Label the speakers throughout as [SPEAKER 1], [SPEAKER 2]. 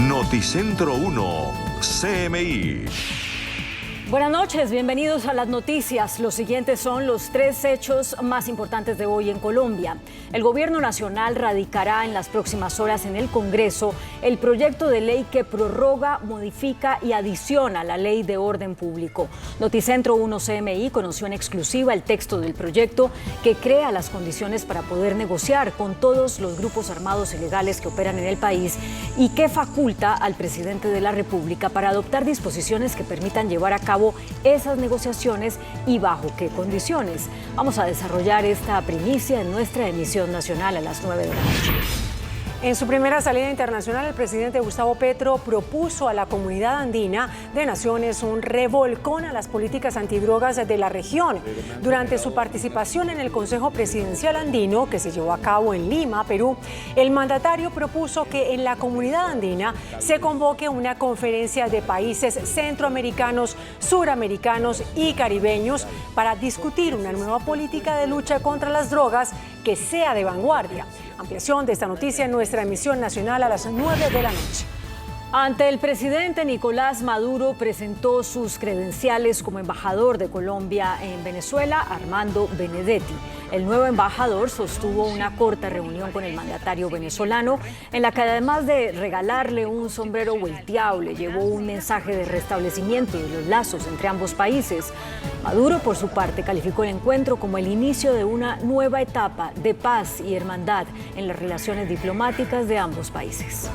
[SPEAKER 1] Noticentro 1, CMI.
[SPEAKER 2] Buenas noches, bienvenidos a las noticias. Los siguientes son los 3 hechos más importantes de hoy en Colombia. El Gobierno Nacional radicará en las próximas horas en el Congreso el proyecto de ley que prorroga, modifica y adiciona la Ley de Orden Público. Noticentro 1 CMI conoció en exclusiva el texto del proyecto que crea las condiciones para poder negociar con todos los grupos armados ilegales que operan en el país y que faculta al presidente de la República para adoptar disposiciones que permitan llevar a cabo esas negociaciones y bajo qué condiciones. Vamos a desarrollar esta primicia en nuestra emisión nacional a las 9 de la noche.
[SPEAKER 3] En su primera salida internacional, el presidente Gustavo Petro propuso a la comunidad andina de naciones un revolcón a las políticas antidrogas de la región. Durante su participación en el Consejo Presidencial Andino, que se llevó a cabo en Lima, Perú, el mandatario propuso que en la comunidad andina se convoque una conferencia de países centroamericanos, suramericanos y caribeños para discutir una nueva política de lucha contra las drogas que sea de vanguardia. Ampliación de esta noticia en nuestra emisión nacional a las 9 de la noche.
[SPEAKER 2] Ante el presidente Nicolás Maduro presentó sus credenciales como embajador de Colombia en Venezuela, Armando Benedetti. El nuevo embajador sostuvo una corta reunión con el mandatario venezolano, en la que además de regalarle un sombrero volteado, le llevó un mensaje de restablecimiento de los lazos entre ambos países. Maduro, por su parte, calificó el encuentro como el inicio de una nueva etapa de paz y hermandad en las relaciones diplomáticas de ambos países.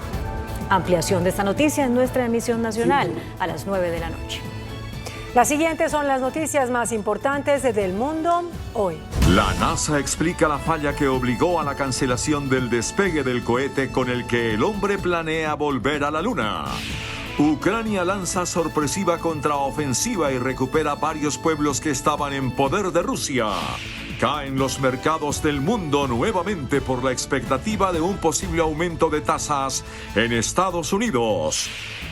[SPEAKER 2] Ampliación de esta noticia en nuestra emisión nacional a las 9 de la noche.
[SPEAKER 3] Las siguientes son las noticias más importantes del mundo hoy.
[SPEAKER 1] La NASA explica la falla que obligó a la cancelación del despegue del cohete con el que el hombre planea volver a la Luna. Ucrania lanza sorpresiva contraofensiva y recupera varios pueblos que estaban en poder de Rusia. Caen los mercados del mundo nuevamente por la expectativa de un posible aumento de tasas en Estados Unidos.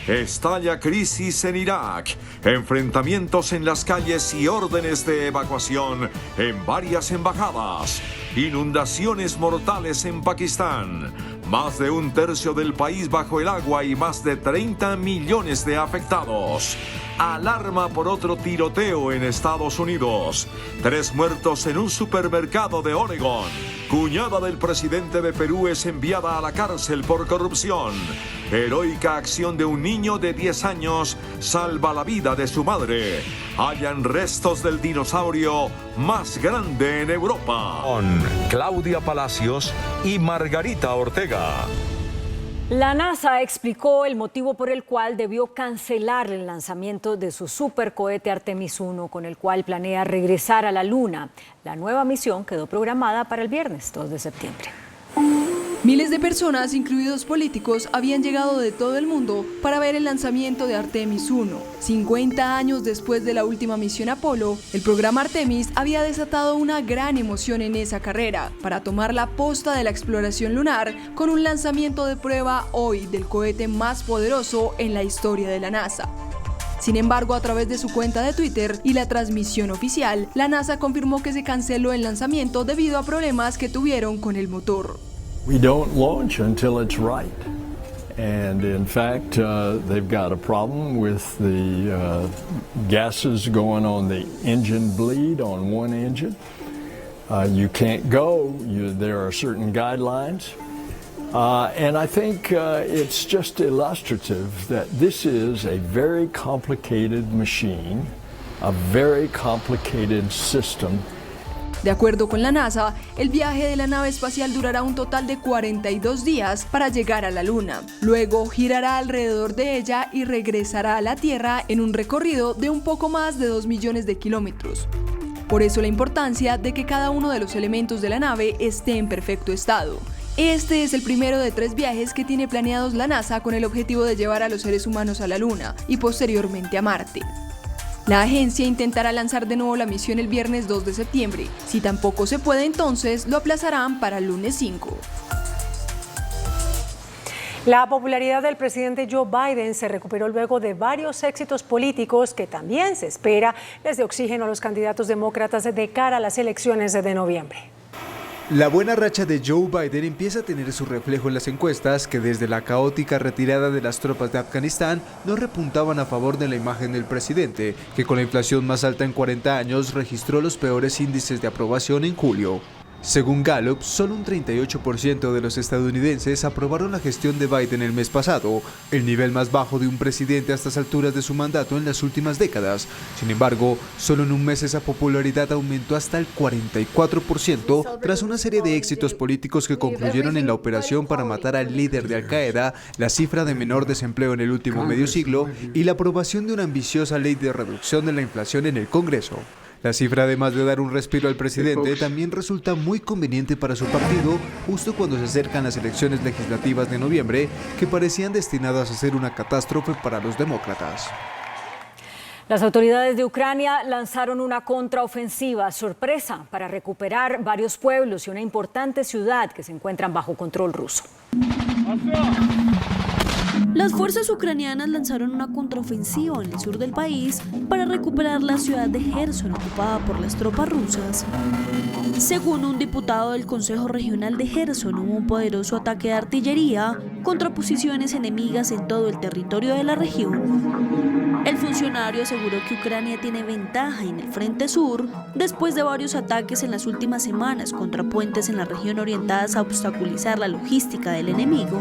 [SPEAKER 1] Estalla crisis en Irak, enfrentamientos en las calles y órdenes de evacuación en varias embajadas. Inundaciones mortales en Pakistán. Más de un tercio del país bajo el agua y más de 30 millones de afectados. Alarma por otro tiroteo en Estados Unidos. 3 muertos en un supermercado de Oregón. Cuñada del presidente de Perú es enviada a la cárcel por corrupción. Heroica acción de un niño de 10 años salva la vida de su madre. Hallan restos del dinosaurio más grande en Europa. Con Claudia Palacios y Margarita Ortega.
[SPEAKER 2] La NASA explicó el motivo por el cual debió cancelar el lanzamiento de su supercohete Artemis 1, con el cual planea regresar a la Luna. La nueva misión quedó programada para el viernes 2 de septiembre.
[SPEAKER 4] Miles de personas, incluidos políticos, habían llegado de todo el mundo para ver el lanzamiento de Artemis 1. 50 años después de la última misión Apolo, el programa Artemis había desatado una gran emoción en esa carrera para tomar la posta de la exploración lunar con un lanzamiento de prueba hoy del cohete más poderoso en la historia de la NASA. Sin embargo, a través de su cuenta de Twitter y la transmisión oficial, la NASA confirmó que se canceló el lanzamiento debido a problemas que tuvieron con el motor.
[SPEAKER 5] We don't launch until it's right. And in fact, they've got a problem with the gases going on the engine bleed on one engine. You can't go. There are certain guidelines. And I think it's just illustrative that this is a very complicated machine, a very complicated system.
[SPEAKER 4] De acuerdo con la NASA, el viaje de la nave espacial durará un total de 42 días para llegar a la Luna. Luego girará alrededor de ella y regresará a la Tierra en un recorrido de un poco más de 2 millones de kilómetros. Por eso la importancia de que cada uno de los elementos de la nave esté en perfecto estado. Este es el primero de 3 viajes que tiene planeados la NASA con el objetivo de llevar a los seres humanos a la Luna y posteriormente a Marte. La agencia intentará lanzar de nuevo la misión el viernes 2 de septiembre. Si tampoco se puede, entonces lo aplazarán para el lunes 5.
[SPEAKER 3] La popularidad del presidente Joe Biden se recuperó luego de varios éxitos políticos que también se espera les dé oxígeno a los candidatos demócratas de cara a las elecciones de noviembre.
[SPEAKER 6] La buena racha de Joe Biden empieza a tener su reflejo en las encuestas que desde la caótica retirada de las tropas de Afganistán no repuntaban a favor de la imagen del presidente, que con la inflación más alta en 40 años registró los peores índices de aprobación en julio. Según Gallup, solo un 38% de los estadounidenses aprobaron la gestión de Biden el mes pasado, el nivel más bajo de un presidente a estas alturas de su mandato en las últimas décadas. Sin embargo, solo en un mes esa popularidad aumentó hasta el 44% tras una serie de éxitos políticos que concluyeron en la operación para matar al líder de Al-Qaeda, la cifra de menor desempleo en el último medio siglo y la aprobación de una ambiciosa ley de reducción de la inflación en el Congreso. La cifra, además de dar un respiro al presidente, también resulta muy conveniente para su partido justo cuando se acercan las elecciones legislativas de noviembre, que parecían destinadas a ser una catástrofe para los demócratas.
[SPEAKER 2] Las autoridades de Ucrania lanzaron una contraofensiva sorpresa para recuperar varios pueblos y una importante ciudad que se encuentran bajo control ruso.
[SPEAKER 7] Las fuerzas ucranianas lanzaron una contraofensiva en el sur del país para recuperar la ciudad de Gerson, ocupada por las tropas rusas. Según un diputado del Consejo Regional de Gerson, hubo un poderoso ataque de artillería contra posiciones enemigas en todo el territorio de la región. El funcionario aseguró que Ucrania tiene ventaja en el frente sur después de varios ataques en las últimas semanas contra puentes en la región orientadas a obstaculizar la logística del enemigo.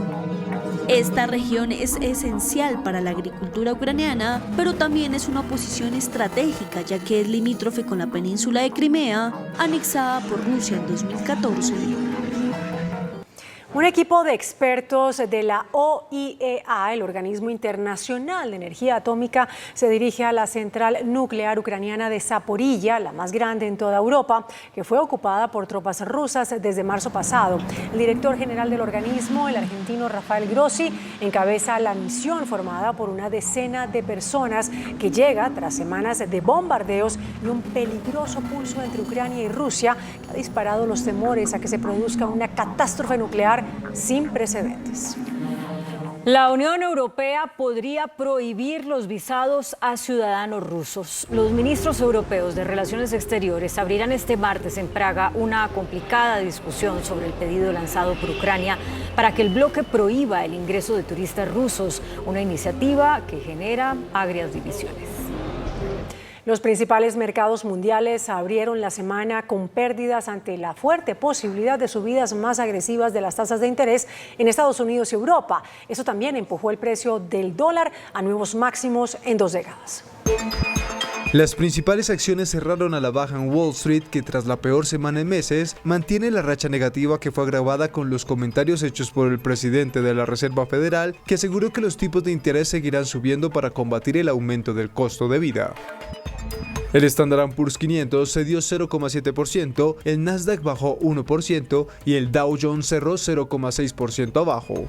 [SPEAKER 7] Esta región es esencial para la agricultura ucraniana, pero también es una posición estratégica ya que es limítrofe con la península de Crimea, anexada por Rusia en 2014.
[SPEAKER 3] Un equipo de expertos de la OIEA, el Organismo Internacional de Energía Atómica, se dirige a la central nuclear ucraniana de Zaporilla, la más grande en toda Europa, que fue ocupada por tropas rusas desde marzo pasado. El director general del organismo, el argentino Rafael Grossi, encabeza la misión formada por una decena de personas que llega tras semanas de bombardeos y un peligroso pulso entre Ucrania y Rusia que ha disparado los temores a que se produzca una catástrofe nuclear sin precedentes.
[SPEAKER 2] La Unión Europea podría prohibir los visados a ciudadanos rusos. Los ministros europeos de Relaciones Exteriores abrirán este martes en Praga una complicada discusión sobre el pedido lanzado por Ucrania para que el bloque prohíba el ingreso de turistas rusos, una iniciativa que genera agrias divisiones.
[SPEAKER 3] Los principales mercados mundiales abrieron la semana con pérdidas ante la fuerte posibilidad de subidas más agresivas de las tasas de interés en Estados Unidos y Europa. Eso también empujó el precio del dólar a nuevos máximos en 2 décadas.
[SPEAKER 6] Las principales acciones cerraron a la baja en Wall Street, que tras la peor semana en meses, mantiene la racha negativa que fue agravada con los comentarios hechos por el presidente de la Reserva Federal, que aseguró que los tipos de interés seguirán subiendo para combatir el aumento del costo de vida. El Standard & Poor's 500 cedió 0,7%, el Nasdaq bajó 1% y el Dow Jones cerró 0,6% abajo.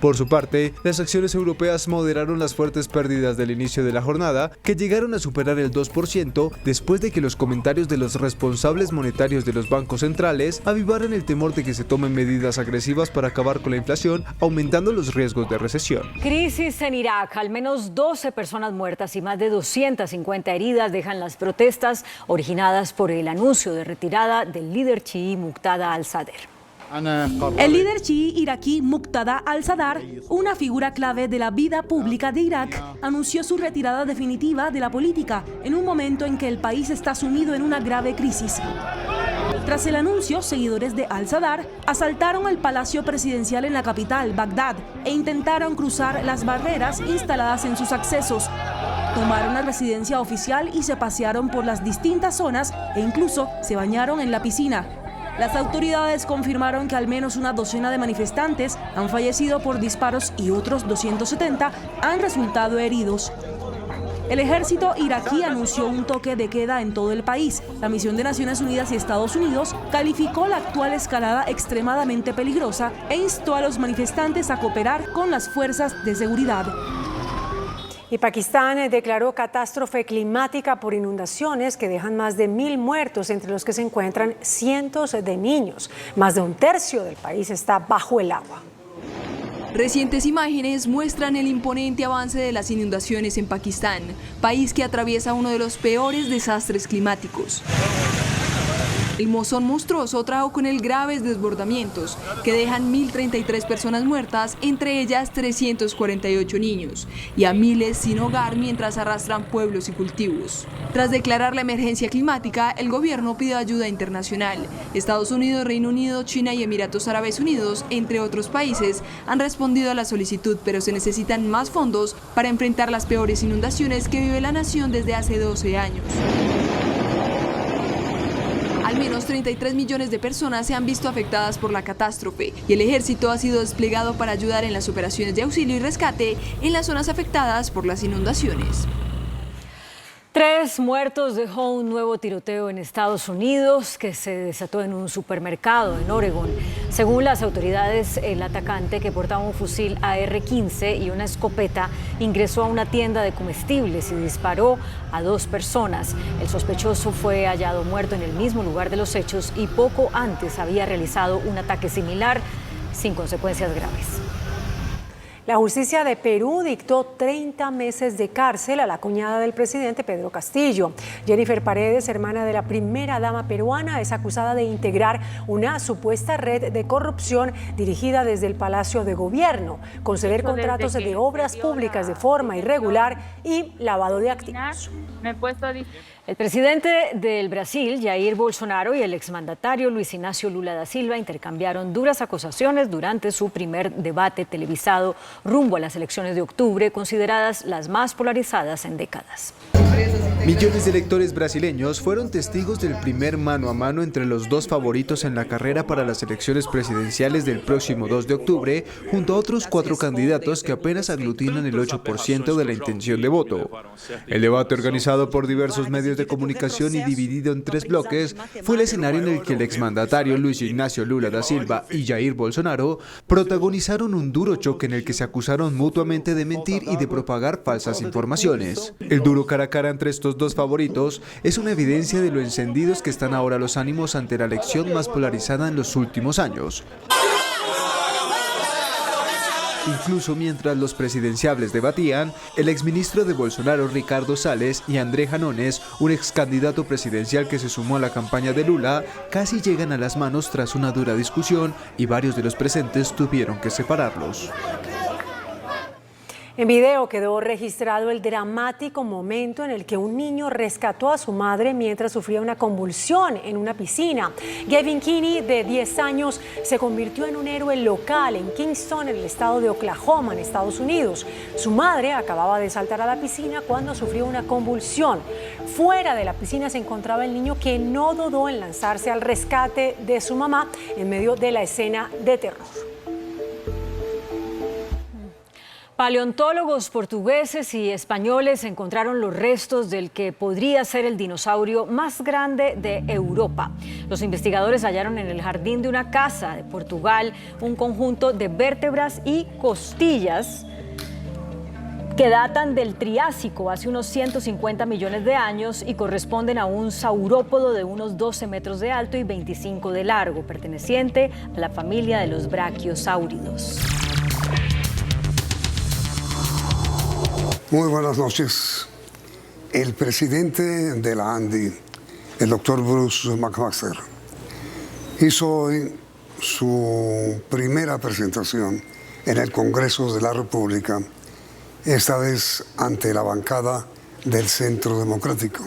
[SPEAKER 6] Por su parte, las acciones europeas moderaron las fuertes pérdidas del inicio de la jornada, que llegaron a superar el 2% después de que los comentarios de los responsables monetarios de los bancos centrales avivaran el temor de que se tomen medidas agresivas para acabar con la inflación, aumentando los riesgos de recesión.
[SPEAKER 2] Crisis en Irak. Al menos 12 personas muertas y más de 250 heridas dejan las protestas originadas por el anuncio de retirada del líder chií Muqtada al-Sadr.
[SPEAKER 8] El líder chií iraquí Muqtada al-Sadr, una figura clave de la vida pública de Irak, anunció su retirada definitiva de la política en un momento en que el país está sumido en una grave crisis. Tras el anuncio, seguidores de al-Sadr asaltaron el palacio presidencial en la capital, Bagdad, e intentaron cruzar las barreras instaladas en sus accesos. Tomaron la residencia oficial y se pasearon por las distintas zonas e incluso se bañaron en la piscina. Las autoridades confirmaron que al menos una docena de manifestantes han fallecido por disparos y otros 270 han resultado heridos. El ejército iraquí anunció un toque de queda en todo el país. La misión de Naciones Unidas y Estados Unidos calificó la actual escalada extremadamente peligrosa e instó a los manifestantes a cooperar con las fuerzas de seguridad.
[SPEAKER 3] Y Pakistán declaró catástrofe climática por inundaciones que dejan más de 1.000 muertos, entre los que se encuentran cientos de niños. Más de un tercio del país está bajo el agua.
[SPEAKER 4] Recientes imágenes muestran el imponente avance de las inundaciones en Pakistán, país que atraviesa uno de los peores desastres climáticos. El mozón monstruoso trajo con él graves desbordamientos que dejan 1.033 personas muertas, entre ellas 348 niños, y a miles sin hogar mientras arrastran pueblos y cultivos. Tras declarar la emergencia climática, el gobierno pidió ayuda internacional. Estados Unidos, Reino Unido, China y Emiratos Árabes Unidos, entre otros países, han respondido a la solicitud, pero se necesitan más fondos para enfrentar las peores inundaciones que vive la nación desde hace 12 años. Al menos 33 millones de personas se han visto afectadas por la catástrofe y el ejército ha sido desplegado para ayudar en las operaciones de auxilio y rescate en las zonas afectadas por las inundaciones.
[SPEAKER 2] 3 muertos dejó un nuevo tiroteo en Estados Unidos que se desató en un supermercado en Oregón. Según las autoridades, el atacante, que portaba un fusil AR-15 y una escopeta, ingresó a una tienda de comestibles y disparó a 2 personas. El sospechoso fue hallado muerto en el mismo lugar de los hechos y poco antes había realizado un ataque similar sin consecuencias graves.
[SPEAKER 3] La justicia de Perú dictó 30 meses de cárcel a la cuñada del presidente Pedro Castillo. Jennifer Paredes, hermana de la primera dama peruana, es acusada de integrar una supuesta red de corrupción dirigida desde el Palacio de Gobierno, conceder contratos de obras públicas de forma irregular y lavado de activos.
[SPEAKER 2] El presidente del Brasil, Jair Bolsonaro, y el exmandatario Luis Ignacio Lula da Silva intercambiaron duras acusaciones durante su primer debate televisado rumbo a las elecciones de octubre, consideradas las más polarizadas en décadas.
[SPEAKER 6] Millones de electores brasileños fueron testigos del primer mano a mano entre los 2 favoritos en la carrera para las elecciones presidenciales del próximo 2 de octubre, junto a otros 4 candidatos que apenas aglutinan el 8% de la intención de voto. El debate, organizado por diversos medios de comunicación y dividido en 3 bloques, fue el escenario en el que el exmandatario Luis Ignacio Lula da Silva y Jair Bolsonaro protagonizaron un duro choque en el que se acusaron mutuamente de mentir y de propagar falsas informaciones. El duro cara a cara entre estos 2 favoritos es una evidencia de lo encendidos que están ahora los ánimos ante la elección más polarizada en los últimos años. Incluso mientras los presidenciables debatían, el exministro de Bolsonaro, Ricardo Salles, y André Janones, un ex candidato presidencial que se sumó a la campaña de Lula, casi llegan a las manos tras una dura discusión y varios de los presentes tuvieron que separarlos.
[SPEAKER 3] En video quedó registrado el dramático momento en el que un niño rescató a su madre mientras sufría una convulsión en una piscina. Gavin Kinney, de 10 años, se convirtió en un héroe local en Kingston, en el estado de Oklahoma, en Estados Unidos. Su madre acababa de saltar a la piscina cuando sufrió una convulsión. Fuera de la piscina se encontraba el niño, que no dudó en lanzarse al rescate de su mamá en medio de la escena de terror.
[SPEAKER 2] Paleontólogos portugueses y españoles encontraron los restos del que podría ser el dinosaurio más grande de Europa. Los investigadores hallaron en el jardín de una casa de Portugal un conjunto de vértebras y costillas que datan del Triásico, hace unos 150 millones de años, y corresponden a un saurópodo de unos 12 metros de alto y 25 de largo, perteneciente a la familia de los brachiosáuridos.
[SPEAKER 9] Muy buenas noches. El presidente de la ANDI, el doctor Bruce McMaster, hizo hoy su primera presentación en el Congreso de la República, esta vez ante la bancada del Centro Democrático,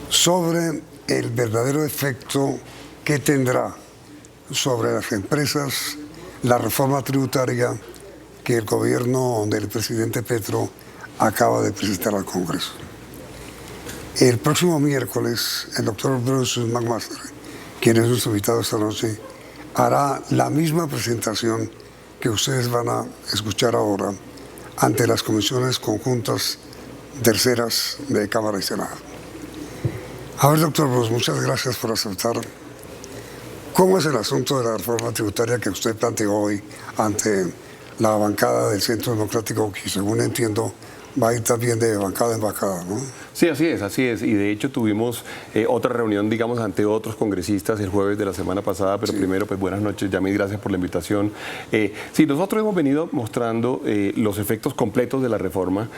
[SPEAKER 9] sobre el verdadero efecto que tendrá sobre las empresas la reforma tributaria que el gobierno del presidente Petro acaba de presentar al Congreso. El próximo miércoles, el doctor Bruce McMaster, quien es nuestro invitado esta noche, hará la misma presentación que ustedes van a escuchar ahora ante las comisiones conjuntas terceras de Cámara y Senado. A ver, doctor Bruce, muchas gracias por aceptar. ¿Cómo es el asunto de la reforma tributaria que usted planteó hoy ante la bancada del Centro Democrático, que según entiendo va a ir también de bancada en bancada, ¿no?
[SPEAKER 10] Sí, así es. Y de hecho tuvimos otra reunión, digamos, ante otros congresistas el jueves de la semana pasada, pero primero, pues buenas noches, Yamid, gracias por la invitación. Sí, nosotros hemos venido mostrando los efectos completos de la reforma,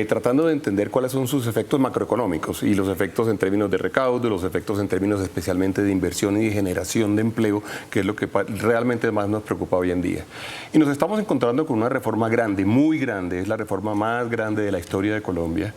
[SPEAKER 10] tratando de entender cuáles son sus efectos macroeconómicos y los efectos en términos de recaudo, los efectos en términos especialmente de inversión y de generación de empleo, que es lo que realmente más nos preocupa hoy en día. Y nos estamos encontrando con una reforma grande, muy grande, es la reforma más grande de la historia de Colombia.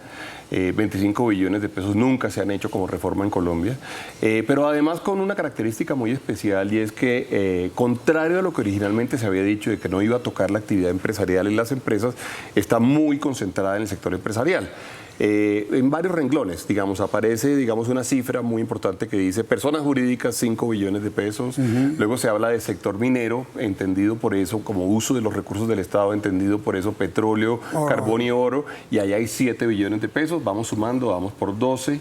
[SPEAKER 10] 25 billones de pesos nunca se han hecho como reforma en Colombia, pero además con una característica muy especial, y es que contrario a lo que originalmente se había dicho de que no iba a tocar la actividad empresarial en las empresas, está muy concentrada en el sector empresarial. En varios renglones, digamos, aparece, digamos, una cifra muy importante que dice personas jurídicas 5 billones de pesos, luego se habla de sector minero, entendido por eso como uso de los recursos del Estado, entendido por eso petróleo, carbón y oro, y allá hay 7 billones de pesos, vamos sumando, vamos por 12.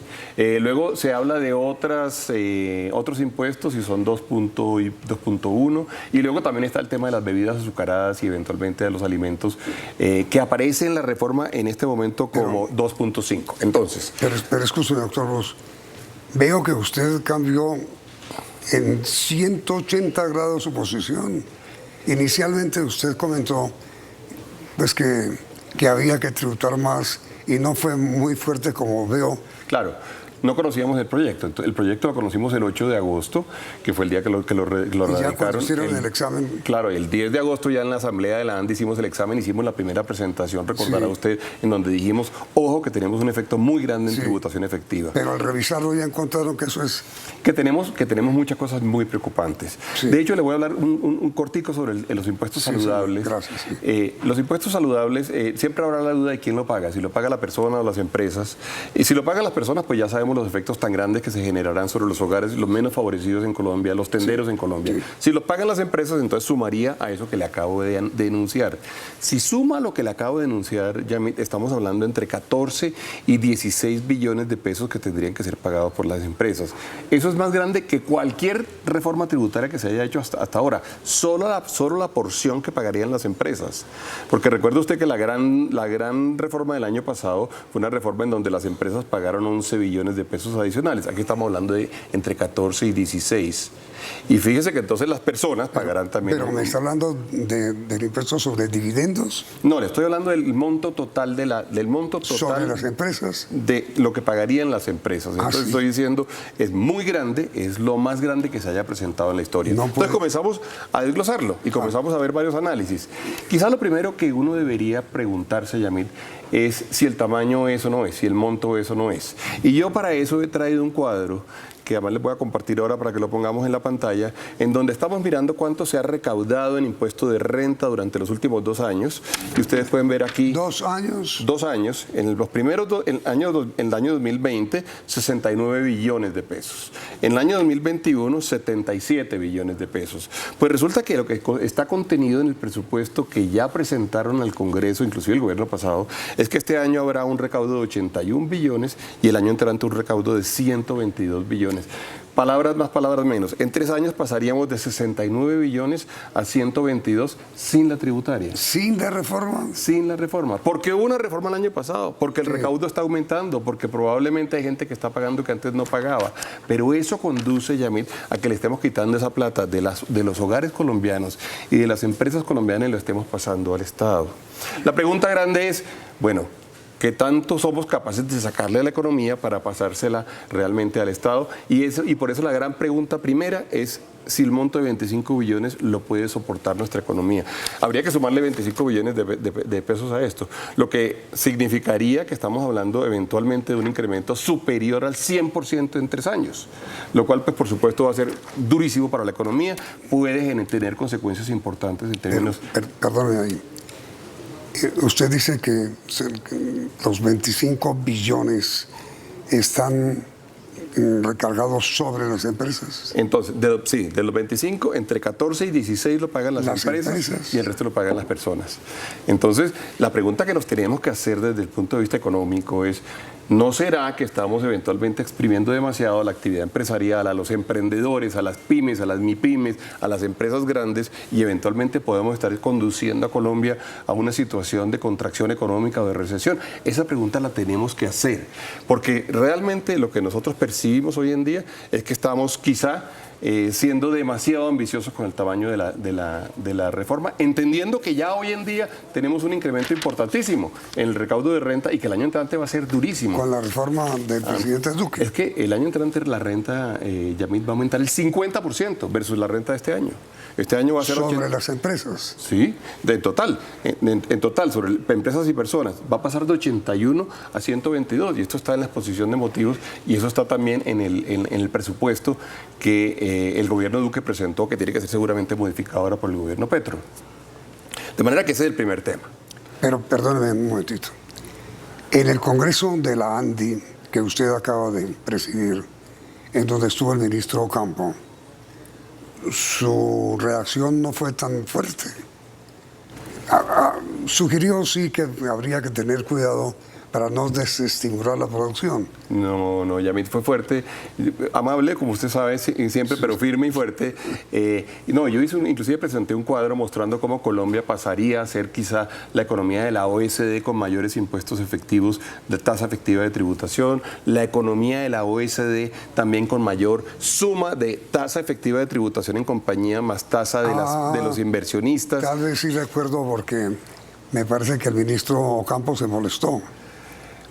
[SPEAKER 10] Luego se habla de otros impuestos y son 2.1, y luego también está el tema de las bebidas azucaradas y eventualmente de los alimentos, que aparece en la reforma en este momento como 2.5. Entonces,
[SPEAKER 9] pero escúcheme, doctor Ruz, veo que usted cambió en 180 grados su posición. Inicialmente usted comentó pues que había que tributar más y no fue muy fuerte como veo.
[SPEAKER 10] Claro. No conocíamos el proyecto. El proyecto lo conocimos el 8 de agosto, que fue el día que lo radicaron.
[SPEAKER 9] ¿Ya cuando hicieron el examen?
[SPEAKER 10] Claro, el 10 de agosto ya en la asamblea de la ANDI hicimos el examen, hicimos la primera presentación, recordará usted, en donde dijimos, ojo, que tenemos un efecto muy grande en tributación efectiva.
[SPEAKER 9] Pero al revisarlo ya encontraron que eso es...
[SPEAKER 10] Que tenemos muchas cosas muy preocupantes. Sí. De hecho, le voy a hablar un cortico sobre los impuestos saludables.
[SPEAKER 9] Sí, gracias.
[SPEAKER 10] Los impuestos saludables, siempre habrá la duda de quién lo paga, si lo paga la persona o las empresas. Y si lo pagan las personas, pues ya sabemos los efectos tan grandes que se generarán sobre los hogares, los menos favorecidos en Colombia, los tenderos en Colombia. Si lo pagan las empresas, entonces sumaría a eso que le acabo de denunciar. Si suma lo que le acabo de denunciar, ya estamos hablando entre 14 y 16 billones de pesos que tendrían que ser pagados por las empresas. Eso es más grande que cualquier reforma tributaria que se haya hecho hasta ahora. Solo la porción que pagarían las empresas. Porque recuerde usted que la gran reforma del año pasado fue una reforma en donde las empresas pagaron 11 billones de pesos adicionales. Aquí estamos hablando de entre 14 y 16. Y fíjese que entonces las personas pagarán también...
[SPEAKER 9] ¿Pero me está hablando del impuesto sobre dividendos?
[SPEAKER 10] No, le estoy hablando del monto total
[SPEAKER 9] ¿sobre las empresas?
[SPEAKER 10] De lo que pagarían las empresas. Entonces estoy diciendo, es muy grande, es lo más grande que se haya presentado en la historia. Entonces comenzamos a desglosarlo y comenzamos a ver varios análisis. Quizá lo primero que uno debería preguntarse, Yamid, es si el tamaño es o no es, si el monto es o no es. Y yo para eso he traído un cuadro que además les voy a compartir ahora para que lo pongamos en la pantalla, en donde estamos mirando cuánto se ha recaudado en impuesto de renta durante los últimos 2 años. Y ustedes pueden ver aquí...
[SPEAKER 9] ¿2 años?
[SPEAKER 10] 2 años. En los primeros en el año 2020, 69 billones de pesos. En el año 2021, 77 billones de pesos. Pues resulta que lo que está contenido en el presupuesto que ya presentaron al Congreso, inclusive el gobierno pasado, es que este año habrá un recaudo de 81 billones y el año entrante un recaudo de 122 billones. Palabras más, palabras menos. En 3 años pasaríamos de 69 billones a 122 sin la tributaria.
[SPEAKER 9] ¿Sin la reforma?
[SPEAKER 10] Sin la reforma. ¿Por qué hubo una reforma el año pasado? Porque el recaudo está aumentando, porque probablemente hay gente que está pagando que antes no pagaba. Pero eso conduce, Yamid, a que le estemos quitando esa plata de los hogares colombianos y de las empresas colombianas y lo estemos pasando al Estado. La pregunta grande es, bueno, ¿qué tanto somos capaces de sacarle a la economía para pasársela realmente al Estado? Y por eso la gran pregunta primera es si el monto de 25 billones lo puede soportar nuestra economía. Habría que sumarle 25 billones de pesos a esto, lo que significaría que estamos hablando eventualmente de un incremento superior al 100% en 3 años, lo cual pues por supuesto va a ser durísimo para la economía, puede tener consecuencias importantes en términos...
[SPEAKER 9] Perdóneme ahí. Usted dice que los 25 billones están recargados sobre las empresas.
[SPEAKER 10] Entonces, de los 25, entre 14 y 16 lo pagan las empresas y el resto lo pagan las personas. Entonces, la pregunta que nos tenemos que hacer desde el punto de vista económico es, ¿No será que estamos eventualmente exprimiendo demasiado a la actividad empresarial, a los emprendedores, a las pymes, a las mipymes, a las empresas grandes y eventualmente podemos estar conduciendo a Colombia a una situación de contracción económica o de recesión? Esa pregunta la tenemos que hacer, porque realmente lo que nosotros percibimos hoy en día es que estamos quizá siendo demasiado ambiciosos con el tamaño de la reforma, entendiendo que ya hoy en día tenemos un incremento importantísimo en el recaudo de renta y que el año entrante va a ser durísimo.
[SPEAKER 9] Con la reforma del presidente Duque.
[SPEAKER 10] Es que el año entrante la renta, Yamit, va a aumentar el 50% versus la renta de este año. Este año va a ser
[SPEAKER 9] sobre las empresas.
[SPEAKER 10] Sí, en total, sobre empresas y personas. Va a pasar de 81 a 122 y esto está en la exposición de motivos y eso está también en el presupuesto que el gobierno Duque presentó, que tiene que ser seguramente modificado ahora por el gobierno Petro. De manera que ese es el primer tema.
[SPEAKER 9] Pero perdóneme un momentito. En el Congreso de la ANDI, que usted acaba de presidir, en donde estuvo el ministro Ocampo, su reacción no fue tan fuerte. Sugirió sí que habría que tener cuidado para no desestimular la producción.
[SPEAKER 10] No, Yamit fue fuerte, amable, como usted sabe, siempre, pero firme y fuerte. Yo inclusive presenté un cuadro mostrando cómo Colombia pasaría a ser quizá la economía de la OECD con mayores impuestos efectivos de tasa efectiva de tributación, la economía de la OECD también con mayor suma de tasa efectiva de tributación en compañía más tasa de los inversionistas.
[SPEAKER 9] Tal vez sí recuerdo porque me parece que el ministro Ocampo se molestó.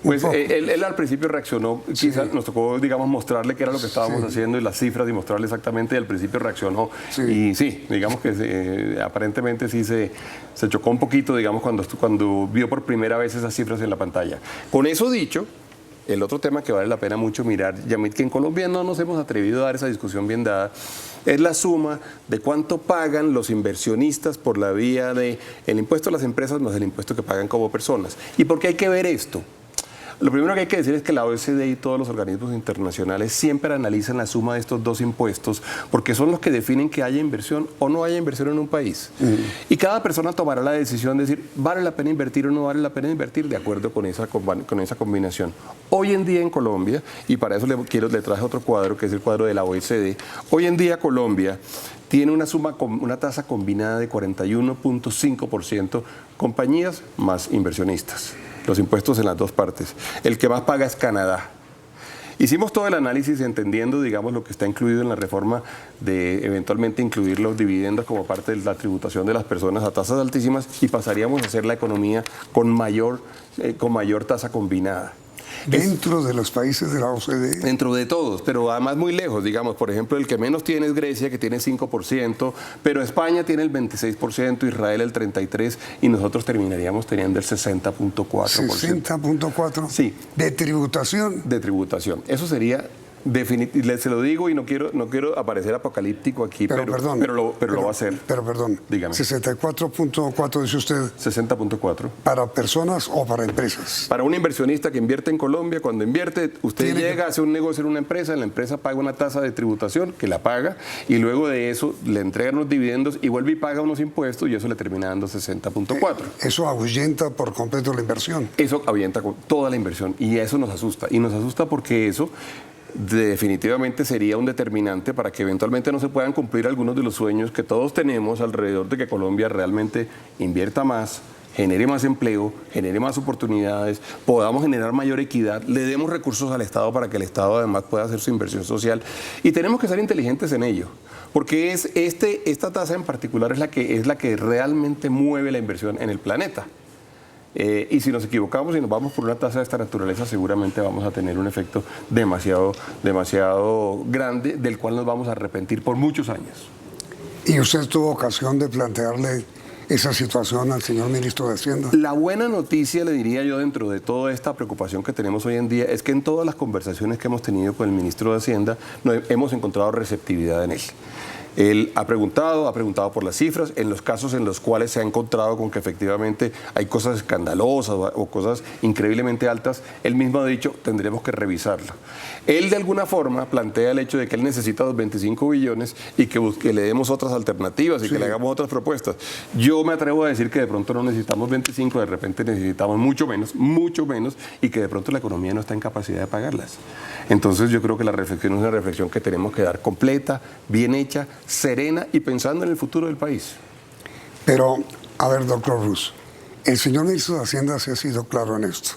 [SPEAKER 10] Pues él al principio reaccionó, quizás nos tocó, digamos, mostrarle qué era lo que estábamos haciendo y las cifras y mostrarle exactamente, y al principio reaccionó. Sí. Y sí, digamos que aparentemente sí se chocó un poquito, digamos, cuando vio por primera vez esas cifras en la pantalla. Con eso dicho, el otro tema que vale la pena mucho mirar, Yamit, que en Colombia no nos hemos atrevido a dar esa discusión bien dada, es la suma de cuánto pagan los inversionistas por la vía del impuesto a las empresas más el impuesto que pagan como personas. ¿Y por qué hay que ver esto? Lo primero que hay que decir es que la OECD y todos los organismos internacionales siempre analizan la suma de estos dos impuestos porque son los que definen que haya inversión o no haya inversión en un país. Y cada persona tomará la decisión de decir, ¿vale la pena invertir o no vale la pena invertir? De acuerdo con esa combinación. Hoy en día en Colombia, y para eso le traje otro cuadro, que es el cuadro de la OECD, hoy en día Colombia tiene una tasa combinada de 41.5% compañías más inversionistas. Los impuestos en las dos partes. El que más paga es Canadá. Hicimos todo el análisis entendiendo, digamos, lo que está incluido en la reforma de eventualmente incluir los dividendos como parte de la tributación de las personas a tasas altísimas y pasaríamos a hacer la economía con mayor tasa combinada.
[SPEAKER 9] ¿Dentro de los países de la OCDE?
[SPEAKER 10] Dentro de todos, pero además muy lejos, digamos, por ejemplo, el que menos tiene es Grecia, que tiene 5%, pero España tiene el 26%, Israel el 33%, y nosotros terminaríamos teniendo el 60.4%.
[SPEAKER 9] ¿60.4%?
[SPEAKER 10] Sí.
[SPEAKER 9] ¿De tributación?
[SPEAKER 10] De tributación. Eso sería... se lo digo y no quiero aparecer apocalíptico aquí, pero lo va a hacer.
[SPEAKER 9] Pero perdón,
[SPEAKER 10] dígame.
[SPEAKER 9] 64.4 dice usted.
[SPEAKER 10] 60.4.
[SPEAKER 9] ¿Para personas o para empresas?
[SPEAKER 10] Para un inversionista que invierte en Colombia, cuando invierte, usted llega, hace un negocio en una empresa, la empresa paga una tasa de tributación, que la paga, y luego de eso le entregan los dividendos y vuelve y paga unos impuestos y eso le termina dando 60.4.
[SPEAKER 9] Eso ahuyenta por completo la inversión.
[SPEAKER 10] Eso ahuyenta con toda la inversión y eso nos asusta. Y nos asusta porque eso definitivamente sería un determinante para que eventualmente no se puedan cumplir algunos de los sueños que todos tenemos alrededor de que Colombia realmente invierta más, genere más empleo, genere más oportunidades, podamos generar mayor equidad, le demos recursos al Estado para que el Estado además pueda hacer su inversión social y tenemos que ser inteligentes en ello. Porque esta tasa en particular es la que realmente mueve la inversión en el planeta. Y si nos equivocamos y nos vamos por una tasa de esta naturaleza, seguramente vamos a tener un efecto demasiado grande, del cual nos vamos a arrepentir por muchos años.
[SPEAKER 9] ¿Y usted tuvo ocasión de plantearle esa situación al señor ministro de Hacienda?
[SPEAKER 10] La buena noticia, le diría yo, dentro de toda esta preocupación que tenemos hoy en día, es que en todas las conversaciones que hemos tenido con el ministro de Hacienda hemos encontrado receptividad en él. Él ha preguntado por las cifras, en los casos en los cuales se ha encontrado con que efectivamente hay cosas escandalosas o cosas increíblemente altas, él mismo ha dicho, tendremos que revisarlo. Él de alguna forma plantea el hecho de que él necesita los 25 billones y que le demos otras alternativas y que le hagamos otras propuestas. Yo me atrevo a decir que de pronto no necesitamos 25, de repente necesitamos mucho menos, y que de pronto la economía no está en capacidad de pagarlas. Entonces yo creo que la reflexión es una reflexión que tenemos que dar completa, bien hecha, serena y pensando en el futuro del país.
[SPEAKER 9] Pero, a ver, doctor Bruce, el señor ministro de Hacienda se ha sido claro en esto.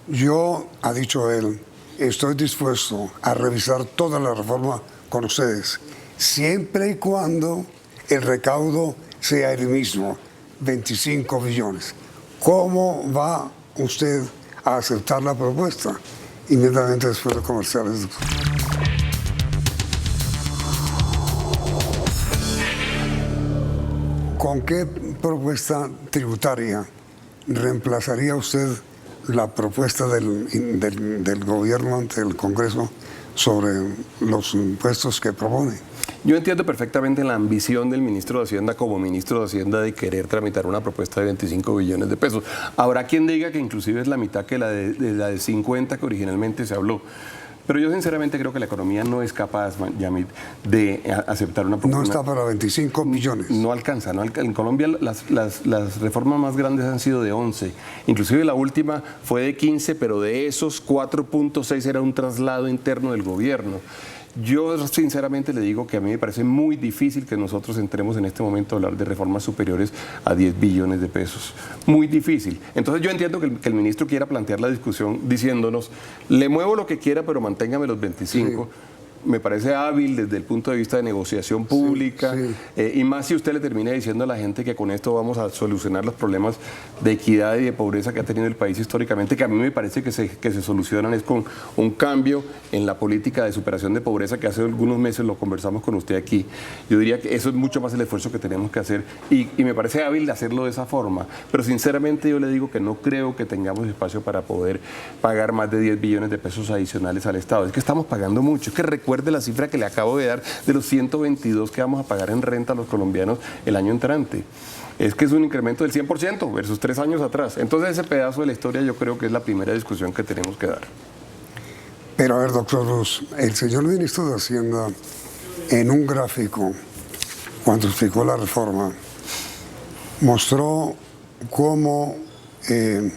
[SPEAKER 9] Yo, ha dicho él, estoy dispuesto a revisar toda la reforma con ustedes, siempre y cuando el recaudo sea el mismo, 25 billones. ¿Cómo va usted a aceptar la propuesta? Inmediatamente después de comerciales. ¿Con qué propuesta tributaria reemplazaría usted la propuesta del gobierno ante el Congreso sobre los impuestos que propone?
[SPEAKER 10] Yo entiendo perfectamente la ambición del ministro de Hacienda como ministro de Hacienda de querer tramitar una propuesta de 25 billones de pesos. Habrá quien diga que inclusive es la mitad que la de 50 que originalmente se habló. Pero yo sinceramente creo que la economía no es capaz, Yamit, de aceptar una propuesta.
[SPEAKER 9] No está para 25 millones.
[SPEAKER 10] No alcanza. En Colombia las reformas más grandes han sido de 11. Inclusive la última fue de 15, pero de esos 4.6 era un traslado interno del gobierno. Yo sinceramente le digo que a mí me parece muy difícil que nosotros entremos en este momento a hablar de reformas superiores a 10 billones de pesos. Muy difícil. Entonces yo entiendo que el ministro quiera plantear la discusión diciéndonos, le muevo lo que quiera, pero manténgame los 25. Sí. Me parece hábil desde el punto de vista de negociación pública, y más si usted le termina diciendo a la gente que con esto vamos a solucionar los problemas de equidad y de pobreza que ha tenido el país históricamente, que a mí me parece que se solucionan es con un cambio en la política de superación de pobreza que hace algunos meses lo conversamos con usted aquí. Yo diría que eso es mucho más el esfuerzo que tenemos que hacer y me parece hábil de hacerlo de esa forma, pero sinceramente yo le digo que no creo que tengamos espacio para poder pagar más de 10 billones de pesos adicionales al Estado. Es que estamos pagando mucho, es que recuerde la cifra que le acabo de dar de los 122 que vamos a pagar en renta a los colombianos el año entrante. Es que es un incremento del 100% versus 3 años atrás. Entonces ese pedazo de la historia yo creo que es la primera discusión que tenemos que dar.
[SPEAKER 9] Pero a ver, doctor Bruce, el señor ministro de Hacienda en un gráfico, cuando explicó la reforma, mostró cómo el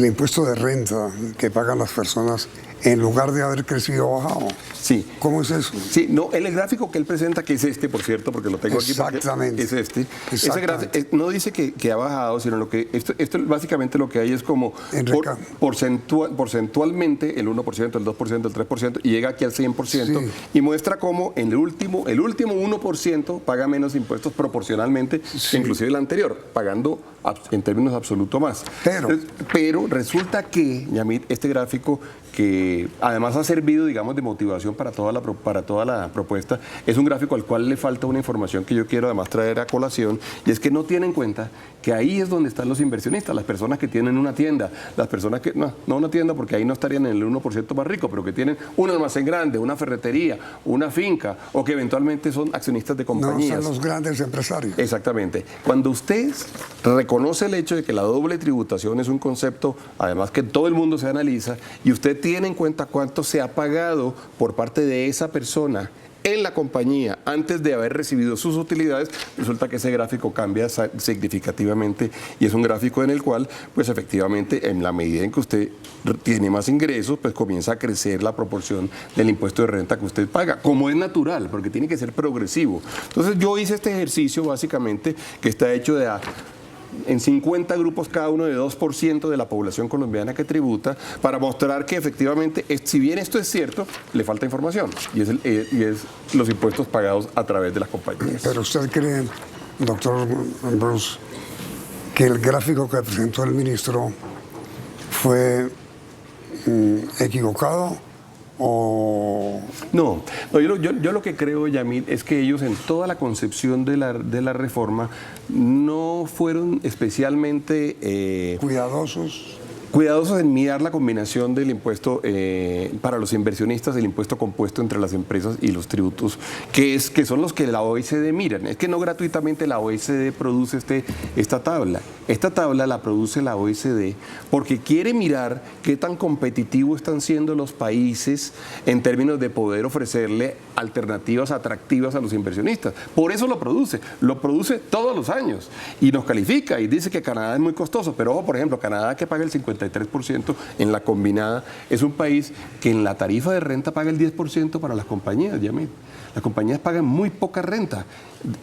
[SPEAKER 9] impuesto de renta que pagan las personas en lugar de haber crecido, bajado.
[SPEAKER 10] Sí.
[SPEAKER 9] ¿Cómo es eso?
[SPEAKER 10] Sí, no, el gráfico que él presenta, que es este, por cierto, porque lo tengo aquí.
[SPEAKER 9] Exactamente.
[SPEAKER 10] Es este. Ese gráfico no dice que ha bajado, sino lo que esto básicamente lo que hay es como porcentualmente el 1%, el 2%, el 3%, y llega aquí al 100%, y muestra cómo en el último 1% paga menos impuestos proporcionalmente, inclusive el anterior, pagando en términos absolutos más. Pero resulta que, Yamit, este gráfico que además ha servido, digamos, de motivación para toda la propuesta, es un gráfico al cual le falta una información que yo quiero además traer a colación, y es que no tiene en cuenta que ahí es donde están los inversionistas, las personas que tienen una tienda, las personas que, no una tienda porque ahí no estarían en el 1% más rico, pero que tienen un almacén grande, una ferretería, una finca, o que eventualmente son accionistas de compañías.
[SPEAKER 9] No, son los grandes empresarios.
[SPEAKER 10] Exactamente. Cuando usted reconoce el hecho de que la doble tributación es un concepto, además que todo el mundo se analiza, y usted tiene en cuenta cuánto se ha pagado por parte de esa persona en la compañía antes de haber recibido sus utilidades, resulta que ese gráfico cambia significativamente, y es un gráfico en el cual, pues efectivamente, en la medida en que usted tiene más ingresos, pues comienza a crecer la proporción del impuesto de renta que usted paga, como es natural, porque tiene que ser progresivo. Entonces yo hice este ejercicio básicamente que está hecho en 50 grupos cada uno de 2% de la población colombiana que tributa, para mostrar que efectivamente, si bien esto es cierto, le falta información, y es los impuestos pagados a través de las compañías.
[SPEAKER 9] Pero usted cree, doctor Bruce, que el gráfico que presentó el ministro fue equivocado o...
[SPEAKER 10] No, yo lo que creo, Yamil, es que ellos en toda la concepción de la reforma no fueron especialmente...
[SPEAKER 9] cuidadosos.
[SPEAKER 10] cuidadosos en mirar la combinación del impuesto para los inversionistas, el impuesto compuesto entre las empresas y los tributos, que son los que la OECD miran. Es que no gratuitamente la OECD produce esta tabla. Esta tabla la produce la OECD porque quiere mirar qué tan competitivos están siendo los países en términos de poder ofrecerle alternativas atractivas a los inversionistas. Por eso lo produce todos los años y nos califica y dice que Canadá es muy costoso, pero ojo, por ejemplo, Canadá, que paga el 53% en la combinada, es un país que en la tarifa de renta paga el 10% para las compañías, Yamil. Las compañías pagan muy poca renta.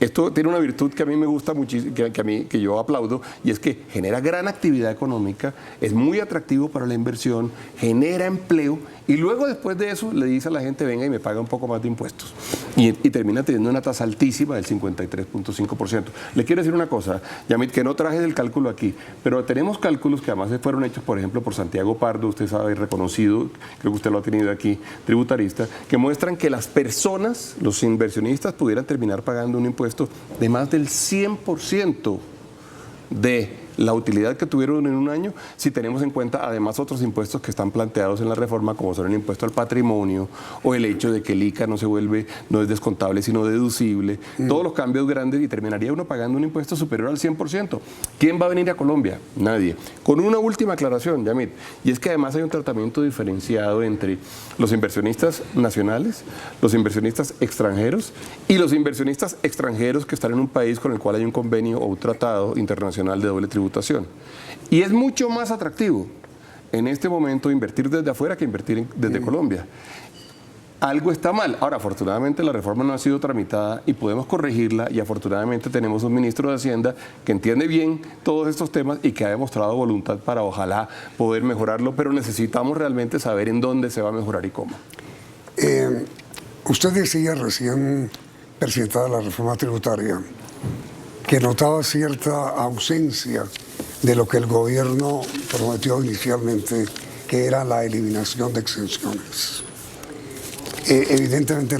[SPEAKER 10] Esto tiene una virtud que a mí me gusta muchísimo, que yo aplaudo, y es que genera gran actividad económica, es muy atractivo para la inversión, genera empleo, y luego después de eso le dice a la gente, venga y me paga un poco más de impuestos. Y termina teniendo una tasa altísima del 53.5%. Le quiero decir una cosa, Yamit, que no traje del cálculo aquí, pero tenemos cálculos que además fueron hechos, por ejemplo, por Santiago Pardo, usted sabe, reconocido, creo que usted lo ha tenido aquí, tributarista, que muestran que las personas, los inversionistas, pudieran terminar pagando un impuesto de más del 100% de la utilidad que tuvieron en un año, si tenemos en cuenta además otros impuestos que están planteados en la reforma, como son el impuesto al patrimonio o el hecho de que el ICA no es descontable sino deducible, todos los cambios grandes, y terminaría uno pagando un impuesto superior al 100%. ¿Quién va a venir a Colombia? Nadie. Con una última aclaración, Yamit, y es que además hay un tratamiento diferenciado entre los inversionistas nacionales, los inversionistas extranjeros y los inversionistas extranjeros que están en un país con el cual hay un convenio o un tratado internacional de doble tributación. Y es mucho más atractivo en este momento invertir desde afuera que invertir desde Colombia. Algo está mal. Ahora, afortunadamente la reforma no ha sido tramitada y podemos corregirla, y afortunadamente tenemos un ministro de Hacienda que entiende bien todos estos temas y que ha demostrado voluntad para ojalá poder mejorarlo, pero necesitamos realmente saber en dónde se va a mejorar y cómo.
[SPEAKER 9] Usted decía recién, presentada la reforma tributaria, que notaba cierta ausencia de lo que el gobierno prometió inicialmente, que era la eliminación de exenciones. Evidentemente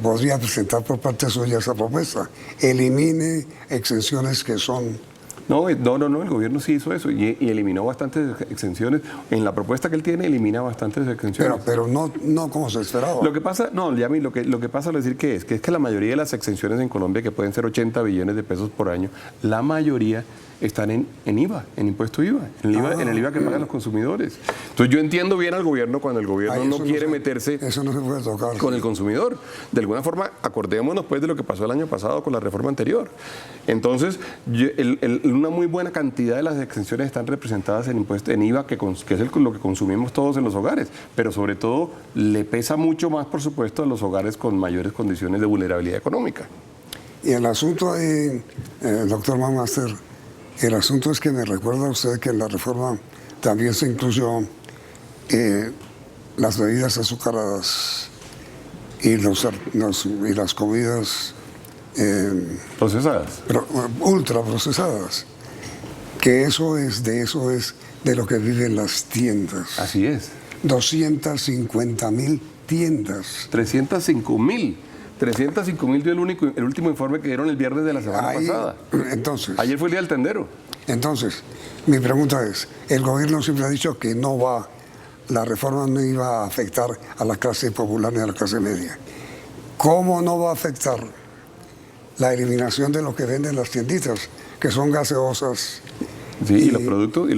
[SPEAKER 9] podría presentar por parte suya esa propuesta. Elimine exenciones que son...
[SPEAKER 10] No, el gobierno sí hizo eso y eliminó bastantes exenciones. En la propuesta que él tiene, elimina bastantes exenciones.
[SPEAKER 9] Pero no como se esperaba.
[SPEAKER 10] Lo que pasa, Yami, lo que pasa es decir que es que la mayoría de las exenciones en Colombia, que pueden ser 80 billones de pesos por año, la mayoría están en IVA, en impuesto IVA, en el IVA que pagan los consumidores. Entonces yo entiendo bien al gobierno cuando el gobierno no quiere meterse
[SPEAKER 9] eso no se puede tocar
[SPEAKER 10] con el consumidor. De alguna forma, acordémonos pues de lo que pasó el año pasado con la reforma anterior. Entonces, una muy buena cantidad de las exenciones están representadas en IVA, que es lo que consumimos todos en los hogares, pero sobre todo le pesa mucho más, por supuesto, a los hogares con mayores condiciones de vulnerabilidad económica.
[SPEAKER 9] Y el asunto ahí, doctor McMaster, el asunto es que me recuerda a usted que en la reforma también se incluyó las bebidas azucaradas y las comidas
[SPEAKER 10] procesadas,
[SPEAKER 9] ultra procesadas, que eso es de lo que viven las tiendas.
[SPEAKER 10] Así es.
[SPEAKER 9] 250.000 tiendas.
[SPEAKER 10] 305.000 dio el último informe que dieron el viernes de la semana pasada.
[SPEAKER 9] Entonces,
[SPEAKER 10] ayer fue el día del tendero.
[SPEAKER 9] Entonces, mi pregunta es, el gobierno siempre ha dicho que la reforma no iba a afectar a la clase popular ni a la clase media. ¿Cómo no va a afectar la eliminación de lo que venden las tienditas, que son gaseosas?
[SPEAKER 10] Sí, y los productos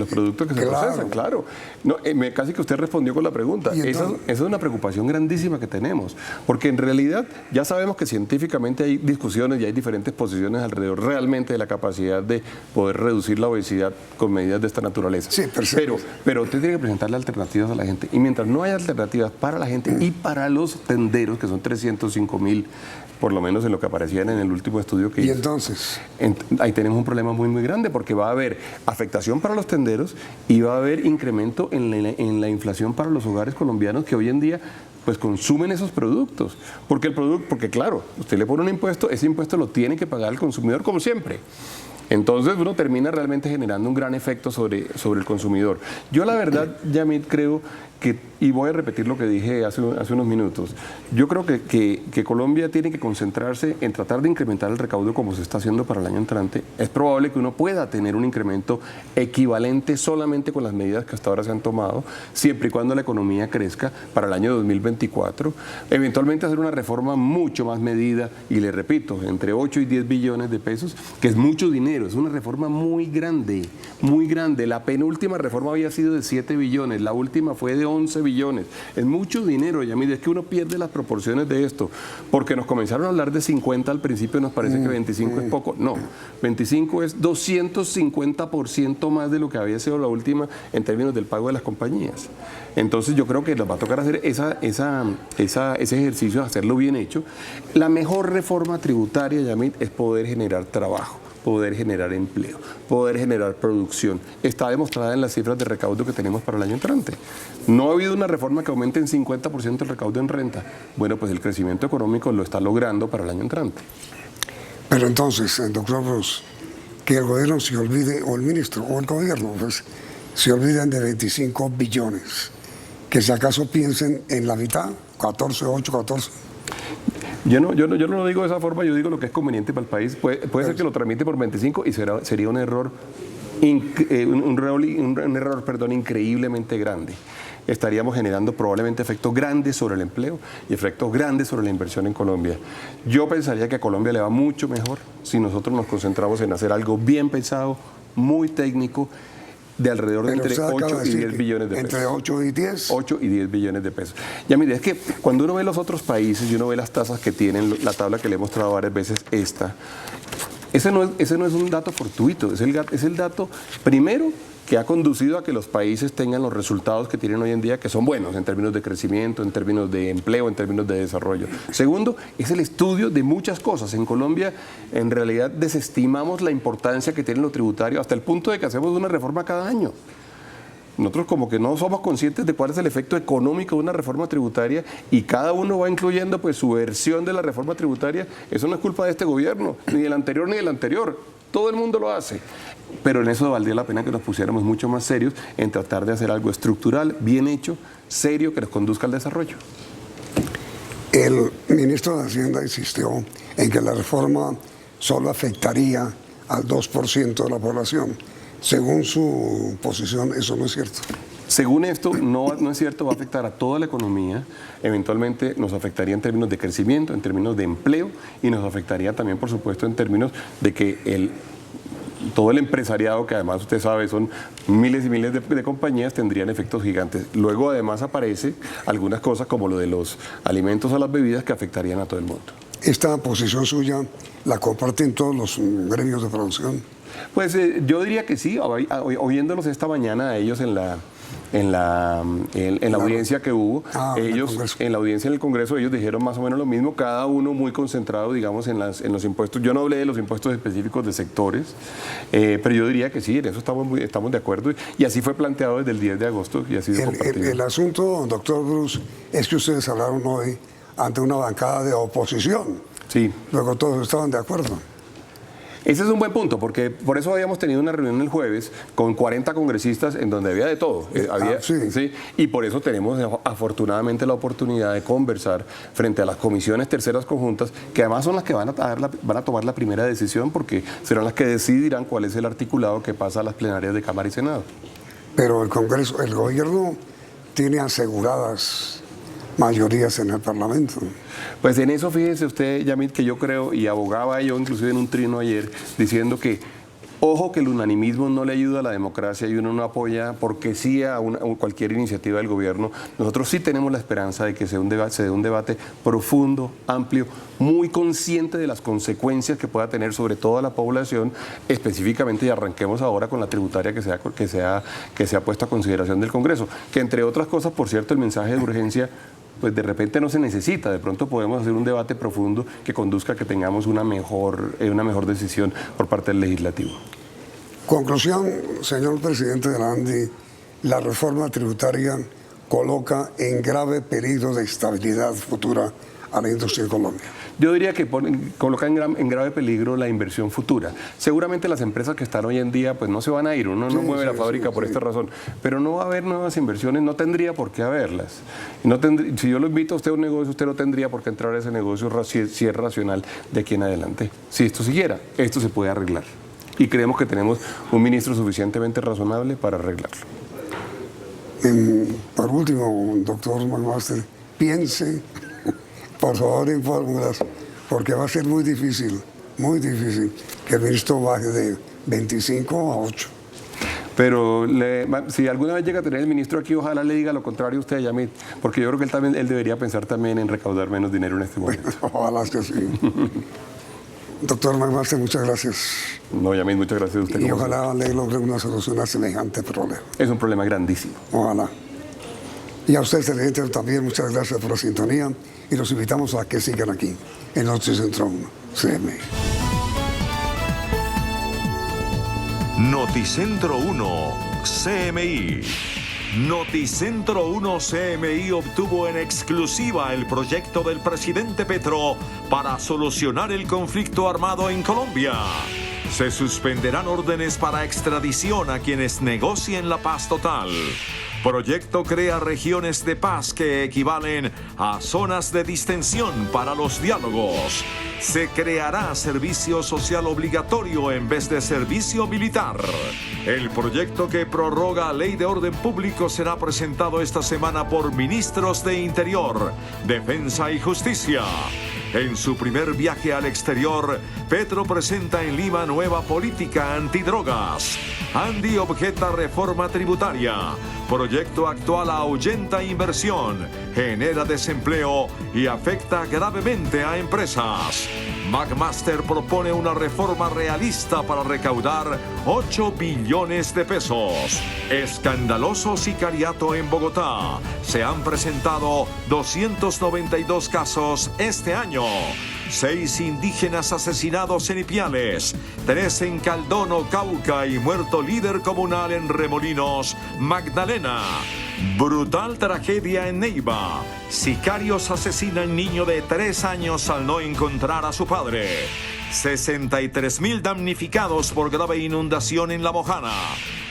[SPEAKER 10] que se procesan, claro. No, casi que usted respondió con la pregunta. Esa es una preocupación grandísima que tenemos, porque en realidad ya sabemos que científicamente hay discusiones y hay diferentes posiciones alrededor realmente de la capacidad de poder reducir la obesidad con medidas de esta naturaleza.
[SPEAKER 9] Sí,
[SPEAKER 10] pero usted tiene que presentarle alternativas a la gente, y mientras no haya alternativas para la gente y para los tenderos, que son 305.000, por lo menos en lo que aparecían en el último estudio que hizo.
[SPEAKER 9] ¿Y entonces?
[SPEAKER 10] Ahí tenemos un problema muy, muy grande, porque va a haber afectación para los tenderos y va a haber incremento en la inflación para los hogares colombianos que hoy en día pues consumen esos productos. Porque claro, usted le pone un impuesto, ese impuesto lo tiene que pagar el consumidor como siempre. Entonces uno termina realmente generando un gran efecto sobre el consumidor. Yo la verdad, Yamit, creo que, y voy a repetir lo que dije hace unos minutos, yo creo que Colombia tiene que concentrarse en tratar de incrementar el recaudo como se está haciendo para el año entrante. Es probable que uno pueda tener un incremento equivalente solamente con las medidas que hasta ahora se han tomado, siempre y cuando la economía crezca para el año 2024. Eventualmente hacer una reforma mucho más medida, y le repito, entre 8 y 10 billones de pesos, que es mucho dinero, es una reforma muy grande, muy grande. La penúltima reforma había sido de 7 billones, la última fue de 11 billones. Es mucho dinero, Yamid. Es que uno pierde las proporciones de esto, porque nos comenzaron a hablar de 50 al principio, nos parece que 25 es poco. No, 25 es 250% más de lo que había sido la última en términos del pago de las compañías. Entonces yo creo que nos va a tocar hacer ese ejercicio, hacerlo bien hecho. La mejor reforma tributaria, Yamid, es poder generar trabajo, poder generar empleo, poder generar producción. Está demostrada en las cifras de recaudo que tenemos para el año entrante. No ha habido una reforma que aumente en 50% el recaudo en renta. Bueno, pues el crecimiento económico lo está logrando para el año entrante.
[SPEAKER 9] Pero entonces, doctor Bruce, que el gobierno se olvide, o el ministro, o el gobierno, pues, se olviden de 25 billones. Que si acaso piensen en la mitad, 14, 8, 14.
[SPEAKER 10] Yo no lo digo de esa forma, yo digo lo que es conveniente para el país. Puede ser que lo tramite por 25 y sería un error, increíblemente grande. Estaríamos generando probablemente efectos grandes sobre el empleo y efectos grandes sobre la inversión en Colombia. Yo pensaría que a Colombia le va mucho mejor si nosotros nos concentramos en hacer algo bien pensado, muy técnico, de alrededor de entre 8 y 10 billones de pesos.
[SPEAKER 9] ¿Entre 8 y 10?
[SPEAKER 10] 8 y 10 billones de pesos. Ya mire, es que cuando uno ve los otros países y uno ve las tasas que tienen, la tabla que le he mostrado varias veces, ese no es un dato fortuito, es el dato, primero, que ha conducido a que los países tengan los resultados que tienen hoy en día, que son buenos en términos de crecimiento, en términos de empleo, en términos de desarrollo. Segundo, es el estudio de muchas cosas. En Colombia, en realidad, desestimamos la importancia que tiene lo tributario hasta el punto de que hacemos una reforma cada año. Nosotros como que no somos conscientes de cuál es el efecto económico de una reforma tributaria y cada uno va incluyendo pues su versión de la reforma tributaria. Eso no es culpa de este gobierno, ni del anterior ni del anterior. Todo el mundo lo hace. Pero en eso valdría la pena que nos pusiéramos mucho más serios en tratar de hacer algo estructural, bien hecho, serio, que nos conduzca al desarrollo.
[SPEAKER 9] El ministro de Hacienda insistió en que la reforma solo afectaría al 2% de la población. Según su posición, eso no es cierto.
[SPEAKER 10] Según esto, no es cierto, va a afectar a toda la economía, eventualmente nos afectaría en términos de crecimiento, en términos de empleo y nos afectaría también, por supuesto, en términos de que todo el empresariado, que además usted sabe son miles y miles de compañías, tendrían efectos gigantes. Luego además aparece algunas cosas como lo de los alimentos o las bebidas que afectarían a todo el mundo.
[SPEAKER 9] ¿Esta posición suya la comparten todos los gremios de producción?
[SPEAKER 10] Pues yo diría que sí, oyéndolos esta mañana a ellos en la audiencia que hubo, ellos en la audiencia en el Congreso, ellos dijeron más o menos lo mismo, cada uno muy concentrado, digamos, en los impuestos. Yo no hablé de los impuestos específicos de sectores, pero yo diría que sí, en eso estamos de acuerdo, y así fue planteado desde el 10 de agosto y ha sido compartido.
[SPEAKER 9] El asunto, doctor Bruce, es que ustedes hablaron hoy ante una bancada de oposición.
[SPEAKER 10] Sí.
[SPEAKER 9] Luego todos estaban de acuerdo.
[SPEAKER 10] Ese es un buen punto, porque por eso habíamos tenido una reunión el jueves con 40 congresistas en donde había de todo. Sí, y por eso tenemos afortunadamente la oportunidad de conversar frente a las comisiones terceras conjuntas, que además son las que van a tomar la primera decisión, porque serán las que decidirán cuál es el articulado que pasa a las plenarias de Cámara y Senado.
[SPEAKER 9] Pero el Congreso, el gobierno tiene aseguradas mayorías en el Parlamento.
[SPEAKER 10] Pues en eso fíjese usted, Yamit, que yo creo, y abogaba yo inclusive en un trino ayer, diciendo que ojo que el unanimismo no le ayuda a la democracia y uno no apoya porque sí a cualquier iniciativa del gobierno. Nosotros sí tenemos la esperanza de que se dé un debate profundo, amplio, muy consciente de las consecuencias que pueda tener sobre toda la población, específicamente, y arranquemos ahora con la tributaria que se ha puesto a consideración del Congreso, que entre otras cosas, por cierto, el mensaje de urgencia pues de repente no se necesita, de pronto podemos hacer un debate profundo que conduzca a que tengamos una mejor decisión por parte del legislativo.
[SPEAKER 9] Conclusión, señor presidente de la ANDI, la reforma tributaria coloca en grave peligro de estabilidad futura a la industria en Colombia.
[SPEAKER 10] Yo diría que coloca en grave peligro la inversión futura. Seguramente las empresas que están hoy en día pues no se van a ir, uno no mueve la fábrica por esta razón, pero no va a haber nuevas inversiones, no tendría por qué haberlas. Si yo lo invito a usted a un negocio, usted no tendría por qué entrar a ese negocio si es racional de aquí en adelante. Si esto siguiera, esto se puede arreglar. Y creemos que tenemos un ministro suficientemente razonable para arreglarlo.
[SPEAKER 9] Por último, doctor McMaster, piense, por favor, en fórmulas, porque va a ser muy difícil que el ministro baje de 25 a 8.
[SPEAKER 10] Pero si alguna vez llega a tener el ministro aquí, ojalá le diga lo contrario a usted, Yamit, porque yo creo que él debería pensar también en recaudar menos dinero en este momento.
[SPEAKER 9] Ojalá que sí. Doctor McMaster, muchas gracias.
[SPEAKER 10] No, Yamit, muchas gracias a usted.
[SPEAKER 9] Y ojalá le logre una solución a semejante problema.
[SPEAKER 10] Es un problema grandísimo.
[SPEAKER 9] Ojalá. Y a ustedes, televidentes, también muchas gracias por la sintonía y los invitamos a que sigan aquí en Noticentro 1 CMI.
[SPEAKER 1] Noticentro 1 CMI. Noticentro 1 CMI obtuvo en exclusiva el proyecto del presidente Petro para solucionar el conflicto armado en Colombia. Se suspenderán órdenes para extradición a quienes negocien la paz total. Proyecto crea regiones de paz que equivalen a zonas de distensión para los diálogos. Se creará servicio social obligatorio en vez de servicio militar. El proyecto que prorroga Ley de Orden Público será presentado esta semana por ministros de Interior, Defensa y Justicia. En su primer viaje al exterior, Petro presenta en Lima nueva política antidrogas. Andy objeta reforma tributaria. Proyecto actual ahuyenta inversión, genera desempleo y afecta gravemente a empresas. McMaster propone una reforma realista para recaudar 8 billones de pesos. Escandaloso sicariato en Bogotá. Se han presentado 292 casos este año. 6 indígenas asesinados en Ipiales, 3 en Caldono, Cauca y muerto líder comunal en Remolinos, Magdalena. Brutal tragedia en Neiva. Sicarios asesinan niño de 3 años al no encontrar a su padre. 63.000 damnificados por grave inundación en La Mojana.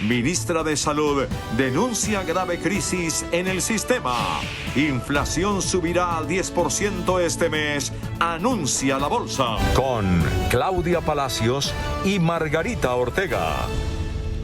[SPEAKER 1] Ministra de Salud denuncia grave crisis en el sistema. Inflación subirá al 10% este mes, anuncia la bolsa. Con Claudia Palacios y Margarita Ortega.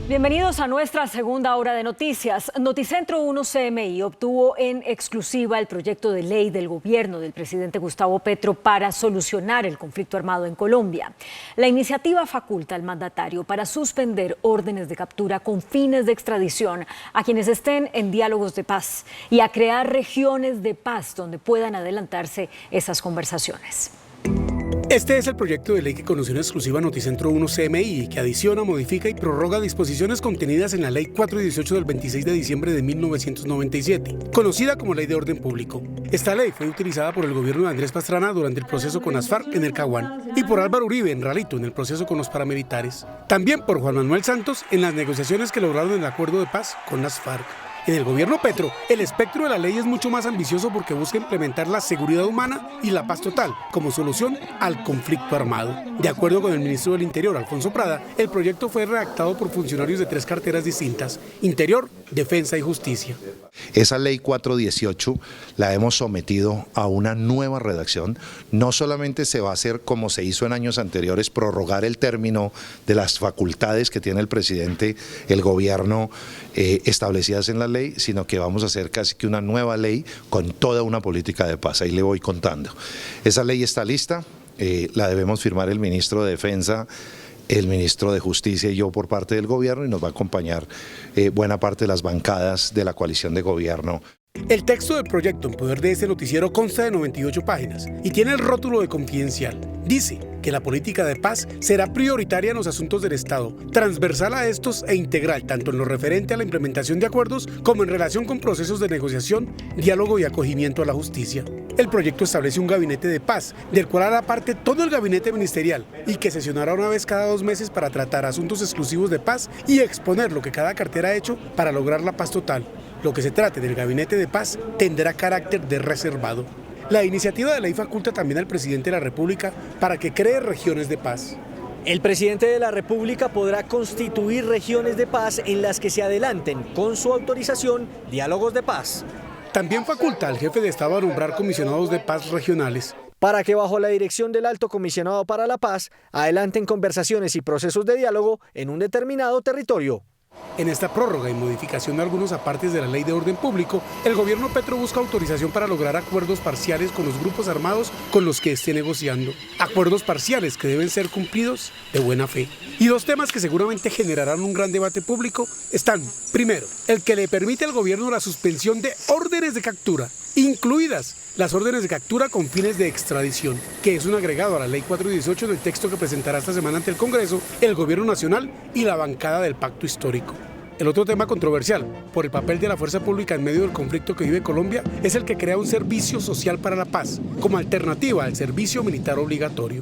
[SPEAKER 2] Bienvenidos a nuestra segunda hora de noticias. Noticentro 1 CMI obtuvo en exclusiva el proyecto de ley del gobierno del presidente Gustavo Petro para solucionar el conflicto armado en Colombia. La iniciativa faculta al mandatario para suspender órdenes de captura con fines de extradición a quienes estén en diálogos de paz y a crear regiones de paz donde puedan adelantarse esas conversaciones.
[SPEAKER 11] Este es el proyecto de ley que conoció en exclusiva Noticentro 1 CMI, que adiciona, modifica y prorroga disposiciones contenidas en la Ley 418 del 26 de diciembre de 1997, conocida como Ley de Orden Público. Esta ley fue utilizada por el gobierno de Andrés Pastrana durante el proceso con las FARC en el Caguán y por Álvaro Uribe en Ralito en el proceso con los paramilitares. También por Juan Manuel Santos en las negociaciones que lograron el acuerdo de paz con las FARC. En el gobierno Petro, el espectro de la ley es mucho más ambicioso porque busca implementar la seguridad humana y la paz total como solución al conflicto armado. De acuerdo con el ministro del Interior, Alfonso Prada, el proyecto fue redactado por funcionarios de 3 carteras distintas: Interior, Defensa y Justicia.
[SPEAKER 12] Esa ley 418 la hemos sometido a una nueva redacción. No solamente se va a hacer como se hizo en años anteriores, prorrogar el término de las facultades que tiene el presidente, el gobierno, establecidas en la ley, sino que vamos a hacer casi que una nueva ley con toda una política de paz. Ahí le voy contando. Esa ley está lista, la debemos firmar el ministro de Defensa, el ministro de Justicia y yo por parte del gobierno, y nos va a acompañar buena parte de las bancadas de la coalición de gobierno.
[SPEAKER 11] El texto del proyecto en poder de este noticiero consta de 98 páginas y tiene el rótulo de confidencial. Dice que la política de paz será prioritaria en los asuntos del Estado, transversal a estos e integral tanto en lo referente a la implementación de acuerdos como en relación con procesos de negociación, diálogo y acogimiento a la justicia. El proyecto establece un gabinete de paz, del cual hará parte todo el gabinete ministerial y que sesionará una vez cada 2 meses para tratar asuntos exclusivos de paz y exponer lo que cada cartera ha hecho para lograr la paz total. Lo que se trate del gabinete de paz tendrá carácter de reservado. La iniciativa de ley faculta también al presidente de la República para que cree regiones de paz.
[SPEAKER 13] El presidente de la República podrá constituir regiones de paz en las que se adelanten, con su autorización, diálogos de paz.
[SPEAKER 11] También faculta al jefe de Estado a nombrar comisionados de paz regionales,
[SPEAKER 13] para que bajo la dirección del Alto Comisionado para la Paz adelanten conversaciones y procesos de diálogo en un determinado territorio.
[SPEAKER 11] En esta prórroga y modificación de algunos apartes de la Ley de Orden Público, el gobierno Petro busca autorización para lograr acuerdos parciales con los grupos armados con los que esté negociando. Acuerdos parciales que deben ser cumplidos de buena fe. Y dos temas que seguramente generarán un gran debate público están, primero, el que le permite al gobierno la suspensión de órdenes de captura, incluidas las órdenes de captura con fines de extradición, que es un agregado a la Ley 418 del texto que presentará esta semana ante el Congreso, el Gobierno Nacional y la bancada del Pacto Histórico. El otro tema controversial, por el papel de la fuerza pública en medio del conflicto que vive Colombia, es el que crea un servicio social para la paz, como alternativa al servicio militar obligatorio.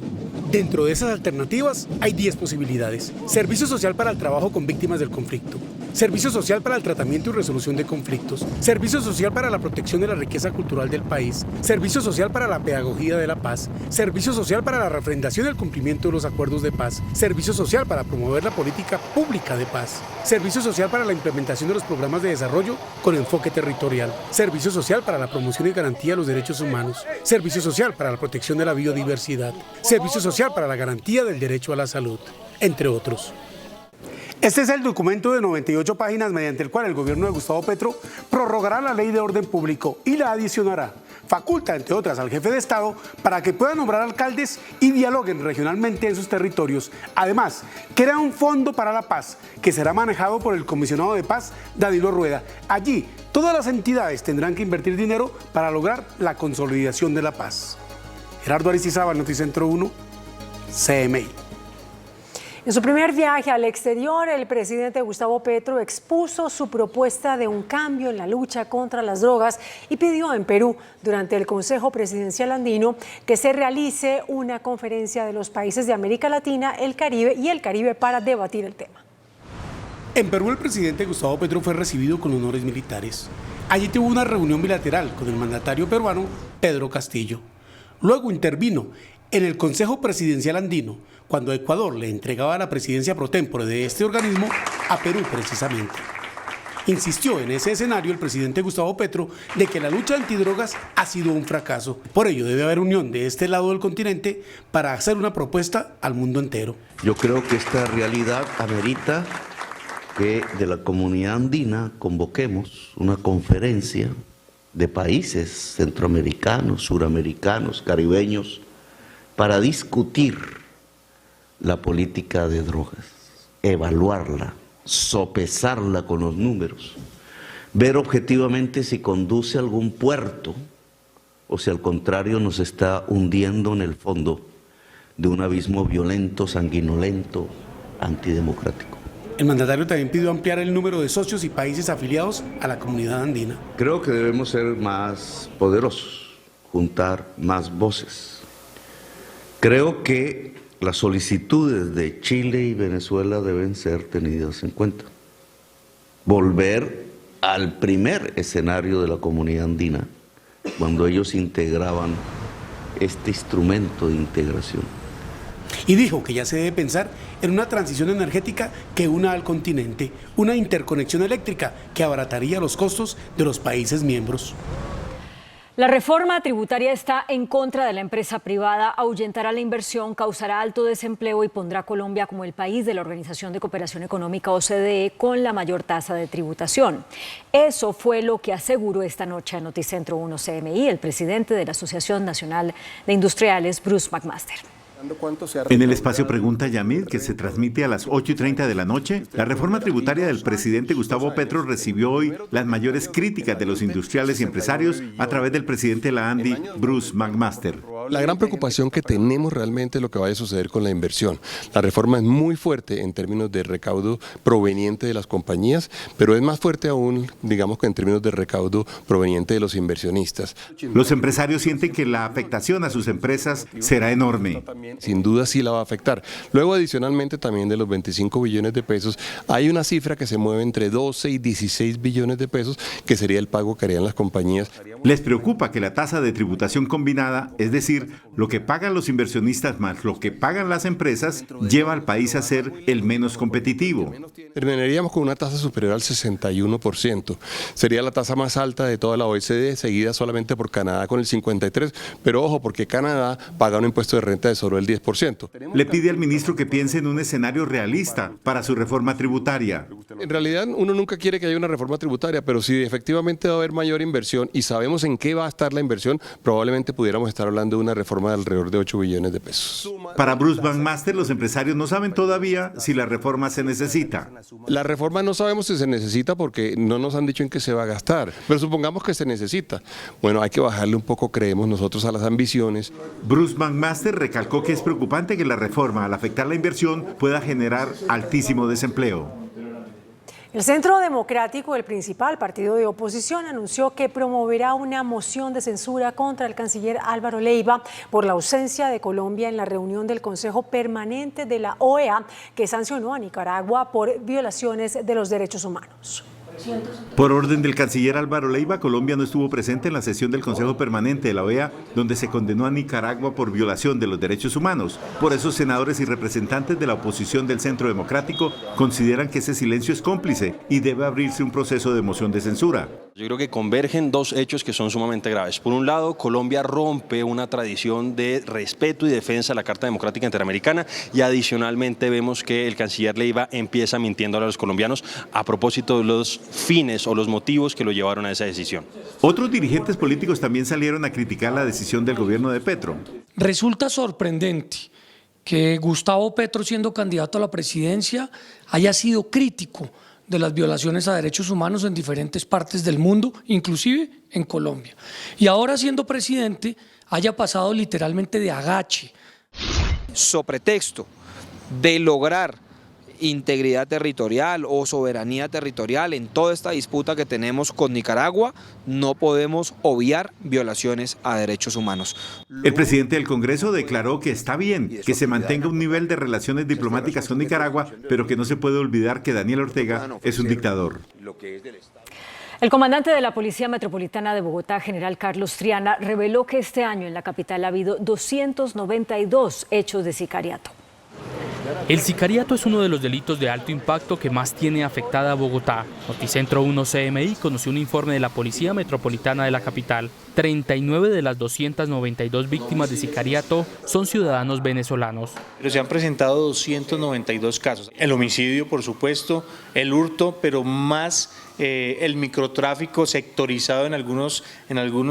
[SPEAKER 11] Dentro de esas alternativas hay 10 posibilidades. Servicio social para el trabajo con víctimas del conflicto. Servicio social para el tratamiento y resolución de conflictos. Servicio social para la protección de la riqueza cultural del país. Servicio social para la pedagogía de la paz. Servicio social para la refrendación y el cumplimiento de los acuerdos de paz. Servicio social para promover la política pública de paz. Servicio social para la implementación de los programas de desarrollo con enfoque territorial. Servicio social para la promoción y garantía de los derechos humanos. Servicio social para la protección de la biodiversidad. Servicio social para la garantía del derecho a la salud, entre otros. Este es el documento de 98 páginas mediante el cual el gobierno de Gustavo Petro prorrogará la Ley de Orden Público y la adicionará. Faculta, entre otras, al jefe de Estado para que pueda nombrar alcaldes y dialoguen regionalmente en sus territorios. Además, crea un fondo para la paz que será manejado por el comisionado de paz, Danilo Rueda. Allí, todas las entidades tendrán que invertir dinero para lograr la consolidación de la paz. Gerardo Aristizábal, Noticentro 1, CMI.
[SPEAKER 3] En su primer viaje al exterior, el presidente Gustavo Petro expuso su propuesta de un cambio en la lucha contra las drogas y pidió en Perú, durante el Consejo Presidencial Andino, que se realice una conferencia de los países de América Latina, el Caribe para debatir el tema.
[SPEAKER 11] En Perú, el presidente Gustavo Petro fue recibido con honores militares. Allí tuvo una reunión bilateral con el mandatario peruano, Pedro Castillo. Luego intervino en el Consejo Presidencial Andino, cuando Ecuador le entregaba la presidencia pro tempore de este organismo a Perú precisamente. Insistió en ese escenario el presidente Gustavo Petro de que la lucha antidrogas ha sido un fracaso. Por ello debe haber unión de este lado del continente para hacer una propuesta al mundo entero.
[SPEAKER 14] Yo creo que esta realidad amerita que de la comunidad andina convoquemos una conferencia de países centroamericanos, suramericanos, caribeños, para discutir la política de drogas, evaluarla, sopesarla con los números, ver objetivamente si conduce a algún puerto o si al contrario nos está hundiendo en el fondo de un abismo violento, sanguinolento, antidemocrático.
[SPEAKER 11] El mandatario también pidió ampliar el número de socios y países afiliados a la comunidad andina.
[SPEAKER 14] Creo que debemos ser más poderosos, juntar más voces. Creo que las solicitudes de Chile y Venezuela deben ser tenidas en cuenta. Volver al primer escenario de la comunidad andina, cuando ellos integraban este instrumento de integración.
[SPEAKER 11] Y dijo que ya se debe pensar en una transición energética que una al continente, una interconexión eléctrica que abarataría los costos de los países miembros.
[SPEAKER 2] La reforma tributaria está en contra de la empresa privada, ahuyentará la inversión, causará alto desempleo y pondrá a Colombia como el país de la Organización de Cooperación Económica OCDE con la mayor tasa de tributación. Eso fue lo que aseguró esta noche a Noticentro 1 CMI el presidente de la Asociación Nacional de Industriales, Bruce McMaster.
[SPEAKER 15] En el espacio Pregunta Yamid, que se transmite a las 8:30 de la noche, la reforma tributaria del presidente Gustavo Petro recibió hoy las mayores críticas de los industriales y empresarios a través del presidente de la ANDI, Bruce McMaster.
[SPEAKER 16] La gran preocupación que tenemos realmente es lo que vaya a suceder con la inversión. La reforma es muy fuerte en términos de recaudo proveniente de las compañías, pero es más fuerte aún, digamos, que en términos de recaudo proveniente de los inversionistas.
[SPEAKER 15] Los empresarios sienten que la afectación a sus empresas será enorme.
[SPEAKER 16] Sin duda sí la va a afectar. Luego, adicionalmente, también de los 25 billones de pesos, hay una cifra que se mueve entre 12 y 16 billones de pesos, que sería el pago que harían las compañías.
[SPEAKER 15] Les preocupa que la tasa de tributación combinada, es decir, lo que pagan los inversionistas más lo que pagan las empresas, lleva al país a ser el menos competitivo.
[SPEAKER 16] Terminaríamos con una tasa superior al 61%. Sería la tasa más alta de toda la OECD, seguida solamente por Canadá con el 53%, pero ojo, porque Canadá paga un impuesto de renta de solo el 10%.
[SPEAKER 15] Le pide al ministro que piense en un escenario realista para su reforma tributaria.
[SPEAKER 16] En realidad, uno nunca quiere que haya una reforma tributaria, pero si efectivamente va a haber mayor inversión y sabemos en qué va a estar la inversión, probablemente pudiéramos estar hablando de una reforma de alrededor de 8 billones de pesos.
[SPEAKER 15] Para Bruce McMaster, los empresarios no saben todavía si la reforma se necesita.
[SPEAKER 16] La reforma no sabemos si se necesita porque no nos han dicho en qué se va a gastar, pero supongamos que se necesita. Bueno, hay que bajarle un poco, creemos nosotros, a las ambiciones.
[SPEAKER 15] Bruce McMaster recalcó que es preocupante que la reforma, al afectar la inversión, pueda generar altísimo desempleo.
[SPEAKER 3] El Centro Democrático, el principal partido de oposición, anunció que promoverá una moción de censura contra el canciller Álvaro Leiva por la ausencia de Colombia en la reunión del Consejo Permanente de la OEA que sancionó a Nicaragua por violaciones de los derechos humanos.
[SPEAKER 15] Por orden del canciller Álvaro Leiva, Colombia no estuvo presente en la sesión del Consejo Permanente de la OEA, donde se condenó a Nicaragua por violación de los derechos humanos. Por eso, senadores y representantes de la oposición del Centro Democrático consideran que ese silencio es cómplice y debe abrirse un proceso de moción de censura.
[SPEAKER 17] Yo creo que convergen dos hechos que son sumamente graves. Por un lado, Colombia rompe una tradición de respeto y defensa de la Carta Democrática Interamericana y adicionalmente vemos que el canciller Leiva empieza mintiendo a los colombianos a propósito de los fines o los motivos que lo llevaron a esa decisión.
[SPEAKER 15] Otros dirigentes políticos también salieron a criticar la decisión del gobierno de Petro.
[SPEAKER 18] Resulta sorprendente que Gustavo Petro, siendo candidato a la presidencia, haya sido crítico de las violaciones a derechos humanos en diferentes partes del mundo, inclusive en Colombia. Y ahora, siendo presidente, haya pasado literalmente de agache.
[SPEAKER 19] So pretexto de lograr integridad territorial o soberanía territorial en toda esta disputa que tenemos con Nicaragua, no podemos obviar violaciones a derechos humanos.
[SPEAKER 15] El presidente del Congreso declaró que está bien que se mantenga un nivel de relaciones diplomáticas con Nicaragua, pero que no se puede olvidar que Daniel Ortega es un dictador.
[SPEAKER 2] El comandante de la Policía Metropolitana de Bogotá, general Carlos Triana, reveló que este año en la capital ha habido 292 hechos de sicariato.
[SPEAKER 20] El sicariato es uno de los delitos de alto impacto que más tiene afectada a Bogotá. Noticentro 1 CMI conoció un informe de la Policía Metropolitana de la capital. 39 de las 292 víctimas de sicariato son ciudadanos venezolanos.
[SPEAKER 21] Pero se han presentado 292 casos. El homicidio, por supuesto, el hurto, pero más el microtráfico sectorizado en algunos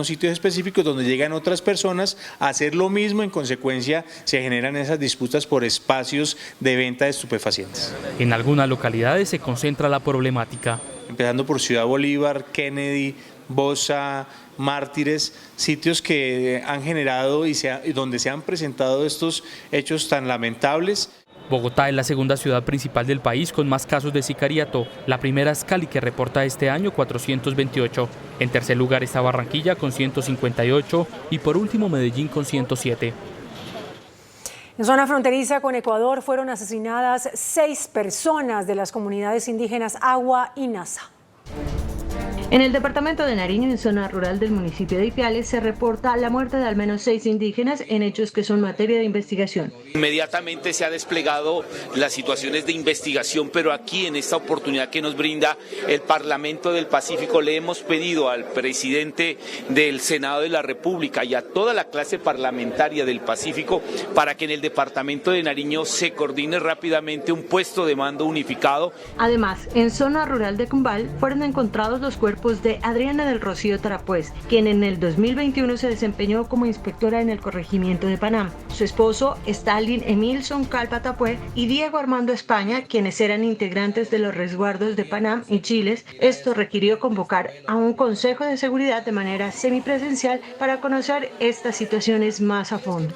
[SPEAKER 21] sitios específicos donde llegan otras personas a hacer lo mismo. En consecuencia, se generan esas disputas por espacios de venta de estupefacientes.
[SPEAKER 20] En algunas localidades se concentra la problemática.
[SPEAKER 21] Empezando por Ciudad Bolívar, Kennedy, Bosa, Mártires, sitios que han generado y donde se han presentado estos hechos tan lamentables.
[SPEAKER 20] Bogotá es la segunda ciudad principal del país con más casos de sicariato. La primera es Cali, que reporta este año 428. En tercer lugar está Barranquilla con 158 y por último Medellín con 107.
[SPEAKER 3] En zona fronteriza con Ecuador fueron asesinadas 6 personas de las comunidades indígenas Agua y Nasa.
[SPEAKER 22] En el departamento de Nariño, en zona rural del municipio de Ipiales, se reporta la muerte de al menos 6 indígenas en hechos que son materia de investigación.
[SPEAKER 23] Inmediatamente se ha desplegado las situaciones de investigación, pero aquí en esta oportunidad que nos brinda el Parlamento del Pacífico le hemos pedido al presidente del Senado de la República y a toda la clase parlamentaria del Pacífico para que en el departamento de Nariño se coordine rápidamente un puesto de mando unificado.
[SPEAKER 22] Además, en zona rural de Cumbal fueron encontrados los cuerpos cuerpos de Adriana del Rocío Tarapuez, quien en el 2021 se desempeñó como inspectora en el corregimiento de Panam, su esposo Stalin Emilson Calpa Tapué y Diego Armando España, quienes eran integrantes de los resguardos de Panam y Chiles. Esto requirió convocar a un consejo de seguridad de manera semipresencial para conocer estas situaciones más a fondo.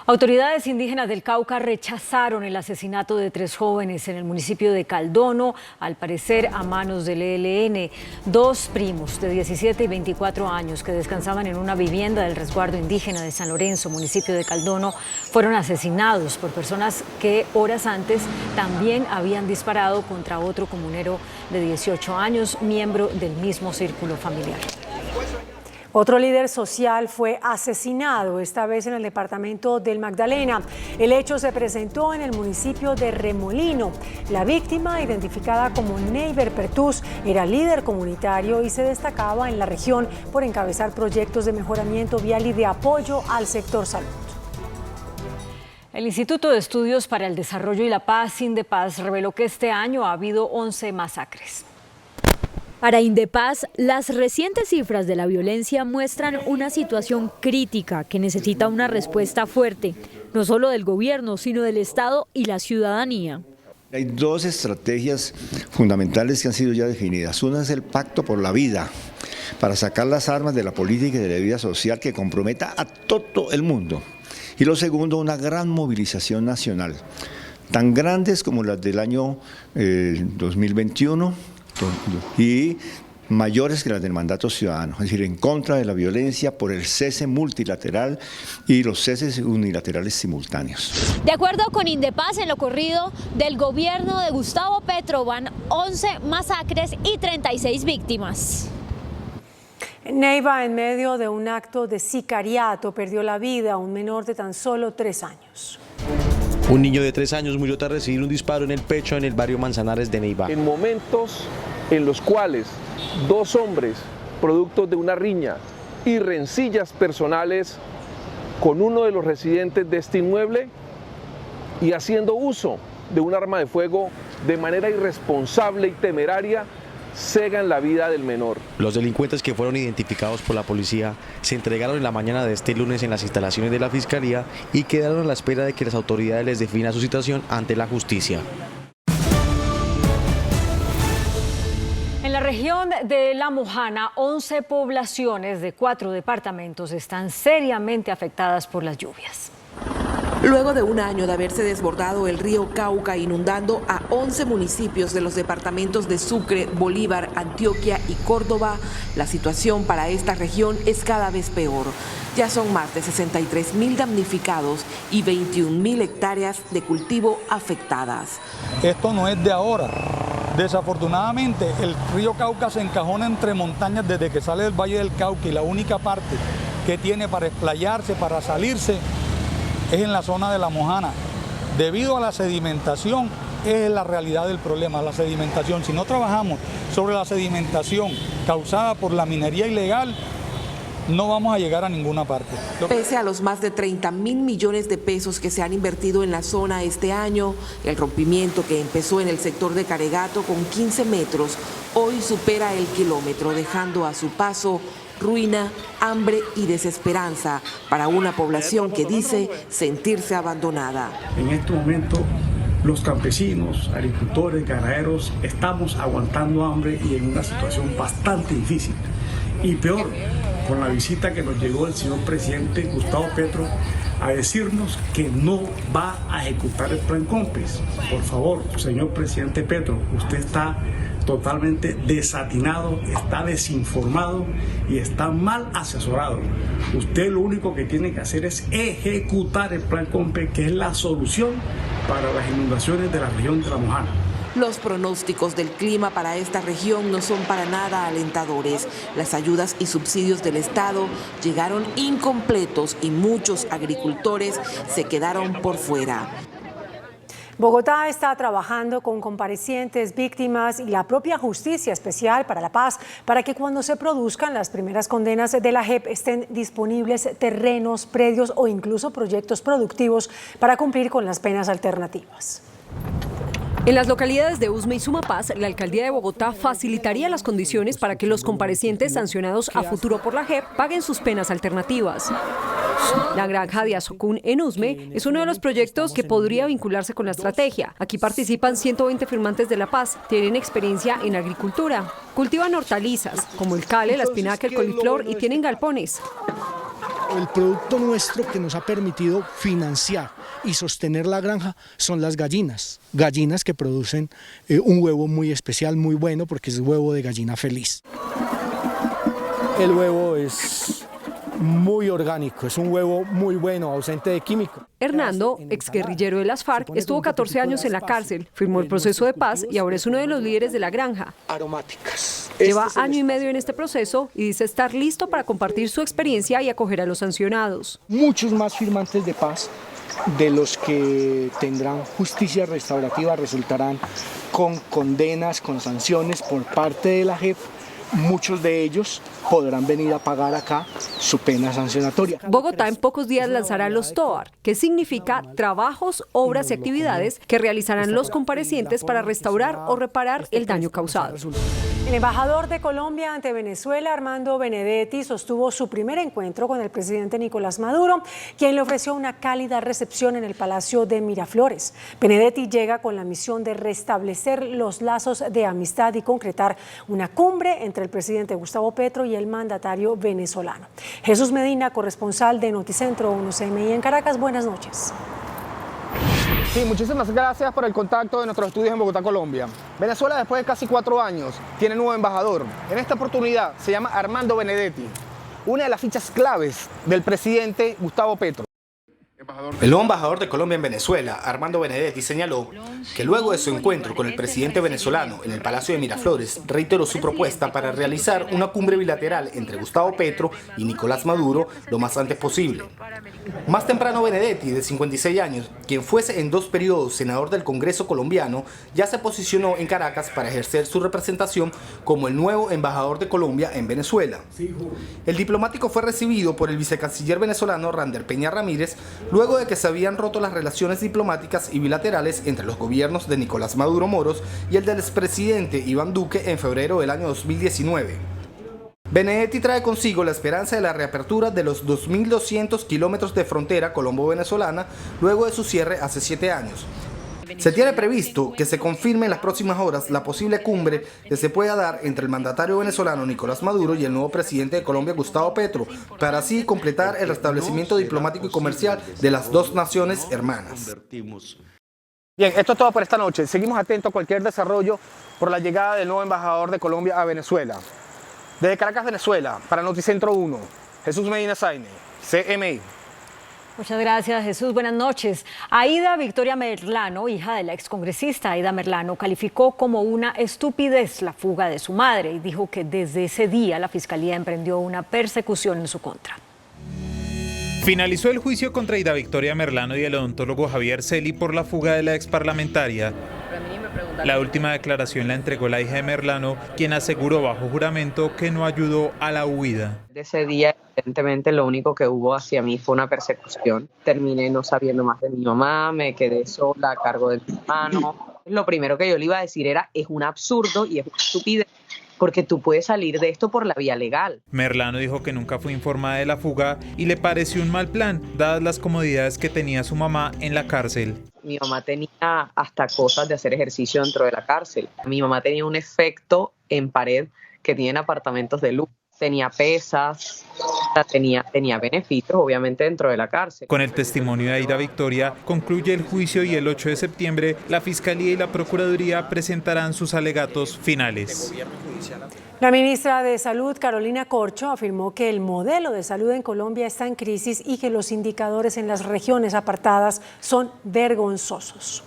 [SPEAKER 2] Autoridades indígenas del Cauca rechazaron el asesinato de 3 jóvenes en el municipio de Caldono, al parecer a manos del ELN. 2 primos de 17 y 24 años que descansaban en una vivienda del resguardo indígena de San Lorenzo, municipio de Caldono, fueron asesinados por personas que horas antes también habían disparado contra otro comunero de 18 años, miembro del mismo círculo familiar.
[SPEAKER 3] Otro líder social fue asesinado, esta vez en el departamento del Magdalena. El hecho se presentó en el municipio de Remolino. La víctima, identificada como Neiber Pertús, era líder comunitario y se destacaba en la región por encabezar proyectos de mejoramiento vial y de apoyo al sector salud.
[SPEAKER 2] El Instituto de Estudios para el Desarrollo y la Paz, INDEPAZ, reveló que este año ha habido 11 masacres.
[SPEAKER 5] Para INDEPAZ, las recientes cifras de la violencia muestran una situación crítica que necesita una respuesta fuerte, no solo del gobierno, sino del Estado y la ciudadanía.
[SPEAKER 7] Hay 2 estrategias fundamentales que han sido ya definidas. Una es el Pacto por la Vida, para sacar las armas de la política y de la vida social que comprometa a todo el mundo. Y lo segundo, una gran movilización nacional, tan grandes como las del año 2021, y mayores que las del mandato ciudadano, es decir, en contra de la violencia, por el cese multilateral y los ceses unilaterales simultáneos.
[SPEAKER 5] De acuerdo con INDEPAZ, en lo ocurrido del gobierno de Gustavo Petro van 11 masacres y 36 víctimas.
[SPEAKER 3] En Neiva, en medio de un acto de sicariato, perdió la vida un menor de tan solo 3 años.
[SPEAKER 8] Un niño de 3 años murió tras recibir un disparo en el pecho en el barrio Manzanares de Neiva.
[SPEAKER 24] En momentos en los cuales 2 hombres, producto de una riña y rencillas personales con uno de los residentes de este inmueble y haciendo uso de un arma de fuego de manera irresponsable y temeraria, cegan la vida del menor.
[SPEAKER 8] Los delincuentes, que fueron identificados por la policía, se entregaron en la mañana de este lunes en las instalaciones de la Fiscalía y quedaron a la espera de que las autoridades les definan su situación ante la justicia.
[SPEAKER 2] En la región de La Mojana, 11 poblaciones de 4 departamentos están seriamente afectadas por las lluvias.
[SPEAKER 25] Luego de un año de haberse desbordado el río Cauca, inundando a 11 municipios de los departamentos de Sucre, Bolívar, Antioquia y Córdoba, la situación para esta región es cada vez peor. Ya son más de 63.000 damnificados y 21.000 hectáreas de cultivo afectadas.
[SPEAKER 26] Esto no es de ahora. Desafortunadamente, el río Cauca se encajona entre montañas desde que sale del Valle del Cauca y la única parte que tiene para explayarse, para salirse, es en la zona de La Mojana. Debido a la sedimentación, es la realidad del problema, la sedimentación. Si no trabajamos sobre la sedimentación causada por la minería ilegal, no vamos a llegar a ninguna parte.
[SPEAKER 25] Pese a los más de 30.000 millones de pesos que se han invertido en la zona este año, el rompimiento que empezó en el sector de Caregato con 15 metros, hoy supera el kilómetro, dejando a su paso ruina, hambre y desesperanza para una población que dice sentirse abandonada.
[SPEAKER 27] En este momento, los campesinos, agricultores, ganaderos, estamos aguantando hambre y en una situación bastante difícil. Y peor, con la visita que nos llegó el señor presidente Gustavo Petro a decirnos que no va a ejecutar el plan COMPES. Por favor, señor presidente Petro, usted está totalmente desatinado, está desinformado y está mal asesorado. Usted lo único que tiene que hacer es ejecutar el plan COMPES, que es la solución para las inundaciones de la región de La Mojana.
[SPEAKER 25] Los pronósticos del clima para esta región no son para nada alentadores. Las ayudas y subsidios del Estado llegaron incompletos y muchos agricultores se quedaron por fuera.
[SPEAKER 3] Bogotá está trabajando con comparecientes, víctimas y la propia Justicia Especial para la Paz para que cuando se produzcan las primeras condenas de la JEP estén disponibles terrenos, predios o incluso proyectos productivos para cumplir con las penas alternativas.
[SPEAKER 1] En las localidades de Usme y Sumapaz, la alcaldía de Bogotá facilitaría las condiciones para que los comparecientes sancionados a futuro por la JEP paguen sus penas alternativas. La granja de Azocún en Usme es uno de los proyectos que podría vincularse con la estrategia. Aquí participan 120 firmantes de La Paz, tienen experiencia en agricultura, cultivan hortalizas como el cale, la espinaca, el coliflor y tienen galpones.
[SPEAKER 4] El producto nuestro que nos ha permitido financiar y sostener la granja son las gallinas que producen un huevo muy especial, muy bueno, porque es huevo de gallina feliz. El huevo es muy orgánico, es un huevo muy bueno, ausente de químicos.
[SPEAKER 1] Hernando, exguerrillero de las FARC, estuvo 14 años en la cárcel, firmó el proceso de paz y ahora es uno de los líderes de la granja.
[SPEAKER 4] Aromáticas.
[SPEAKER 1] Lleva año y medio en este proceso y dice estar listo para compartir su experiencia y acoger a los sancionados.
[SPEAKER 4] Muchos más firmantes de paz de los que tendrán justicia restaurativa resultarán con condenas, con sanciones por parte de la JEP. Muchos de ellos podrán venir a pagar acá su pena sancionatoria.
[SPEAKER 1] Bogotá en pocos días lanzará los TOAR, que significa trabajos, obras y actividades que realizarán los comparecientes para restaurar o reparar el daño causado.
[SPEAKER 3] El embajador de Colombia ante Venezuela, Armando Benedetti, sostuvo su primer encuentro con el presidente Nicolás Maduro, quien le ofreció una cálida recepción en el Palacio de Miraflores. Benedetti llega con la misión de restablecer los lazos de amistad y concretar una cumbre entre el presidente Gustavo Petro y el mandatario venezolano. Jesús Medina, corresponsal de Noticentro 1 CMI en Caracas, buenas noches.
[SPEAKER 6] Sí, muchísimas gracias por el contacto de nuestros estudios en Bogotá, Colombia. Venezuela, después de casi 4 años, tiene nuevo embajador. En esta oportunidad se llama Armando Benedetti, una de las fichas claves del presidente Gustavo Petro.
[SPEAKER 9] El nuevo embajador de Colombia en Venezuela, Armando Benedetti, señaló que luego de su encuentro con el presidente venezolano en el Palacio de Miraflores, reiteró su propuesta para realizar una cumbre bilateral entre Gustavo Petro y Nicolás Maduro lo más antes posible. Más temprano, Benedetti, de 56 años, quien fuese en 2 periodos senador del Congreso colombiano, ya se posicionó en Caracas para ejercer su representación como el nuevo embajador de Colombia en Venezuela. El diplomático fue recibido por el vicecanciller venezolano Rander Peña Ramírez, luego de que se habían roto las relaciones diplomáticas y bilaterales entre los gobiernos de Nicolás Maduro Moros y el del expresidente Iván Duque en febrero del año 2019. Benedetti trae consigo la esperanza de la reapertura de los 2.200 kilómetros de frontera colombo-venezolana luego de su cierre hace 7 años. Se tiene previsto que se confirme en las próximas horas la posible cumbre que se pueda dar entre el mandatario venezolano Nicolás Maduro y el nuevo presidente de Colombia, Gustavo Petro, para así completar el restablecimiento diplomático y comercial de las dos naciones hermanas.
[SPEAKER 6] Bien, esto es todo por esta noche. Seguimos atentos a cualquier desarrollo por la llegada del nuevo embajador de Colombia a Venezuela. Desde Caracas, Venezuela, para Noticentro 1, Jesús Medina Saine, CMI.
[SPEAKER 2] Muchas gracias, Jesús. Buenas noches. Aida Victoria Merlano, hija de la excongresista Aida Merlano, calificó como una estupidez la fuga de su madre y dijo que desde ese día la Fiscalía emprendió una persecución en su contra.
[SPEAKER 10] Finalizó el juicio contra Aida Victoria Merlano y el odontólogo Javier Celi por la fuga de la exparlamentaria. La última declaración la entregó la hija de Merlano, quien aseguró bajo juramento que no ayudó a la huida.
[SPEAKER 12] De ese día, evidentemente, lo único que hubo hacia mí fue una persecución. Terminé no sabiendo más de mi mamá, me quedé sola a cargo de mi hermano. Lo primero que yo le iba a decir era, es un absurdo y es una estupidez, porque tú puedes salir de esto por la vía legal.
[SPEAKER 10] Merlano dijo que nunca fue informada de la fuga y le pareció un mal plan, dadas las comodidades que tenía su mamá en la cárcel.
[SPEAKER 12] Mi mamá tenía hasta cosas de hacer ejercicio dentro de la cárcel. Mi mamá tenía un efecto en pared que tienen apartamentos de lujo. Tenía pesas, tenía beneficios, obviamente, dentro de la cárcel.
[SPEAKER 10] Con el testimonio de Aida Victoria, concluye el juicio y el 8 de septiembre, la Fiscalía y la Procuraduría presentarán sus alegatos finales.
[SPEAKER 3] La ministra de Salud, Carolina Corcho, afirmó que el modelo de salud en Colombia está en crisis y que los indicadores en las regiones apartadas son vergonzosos.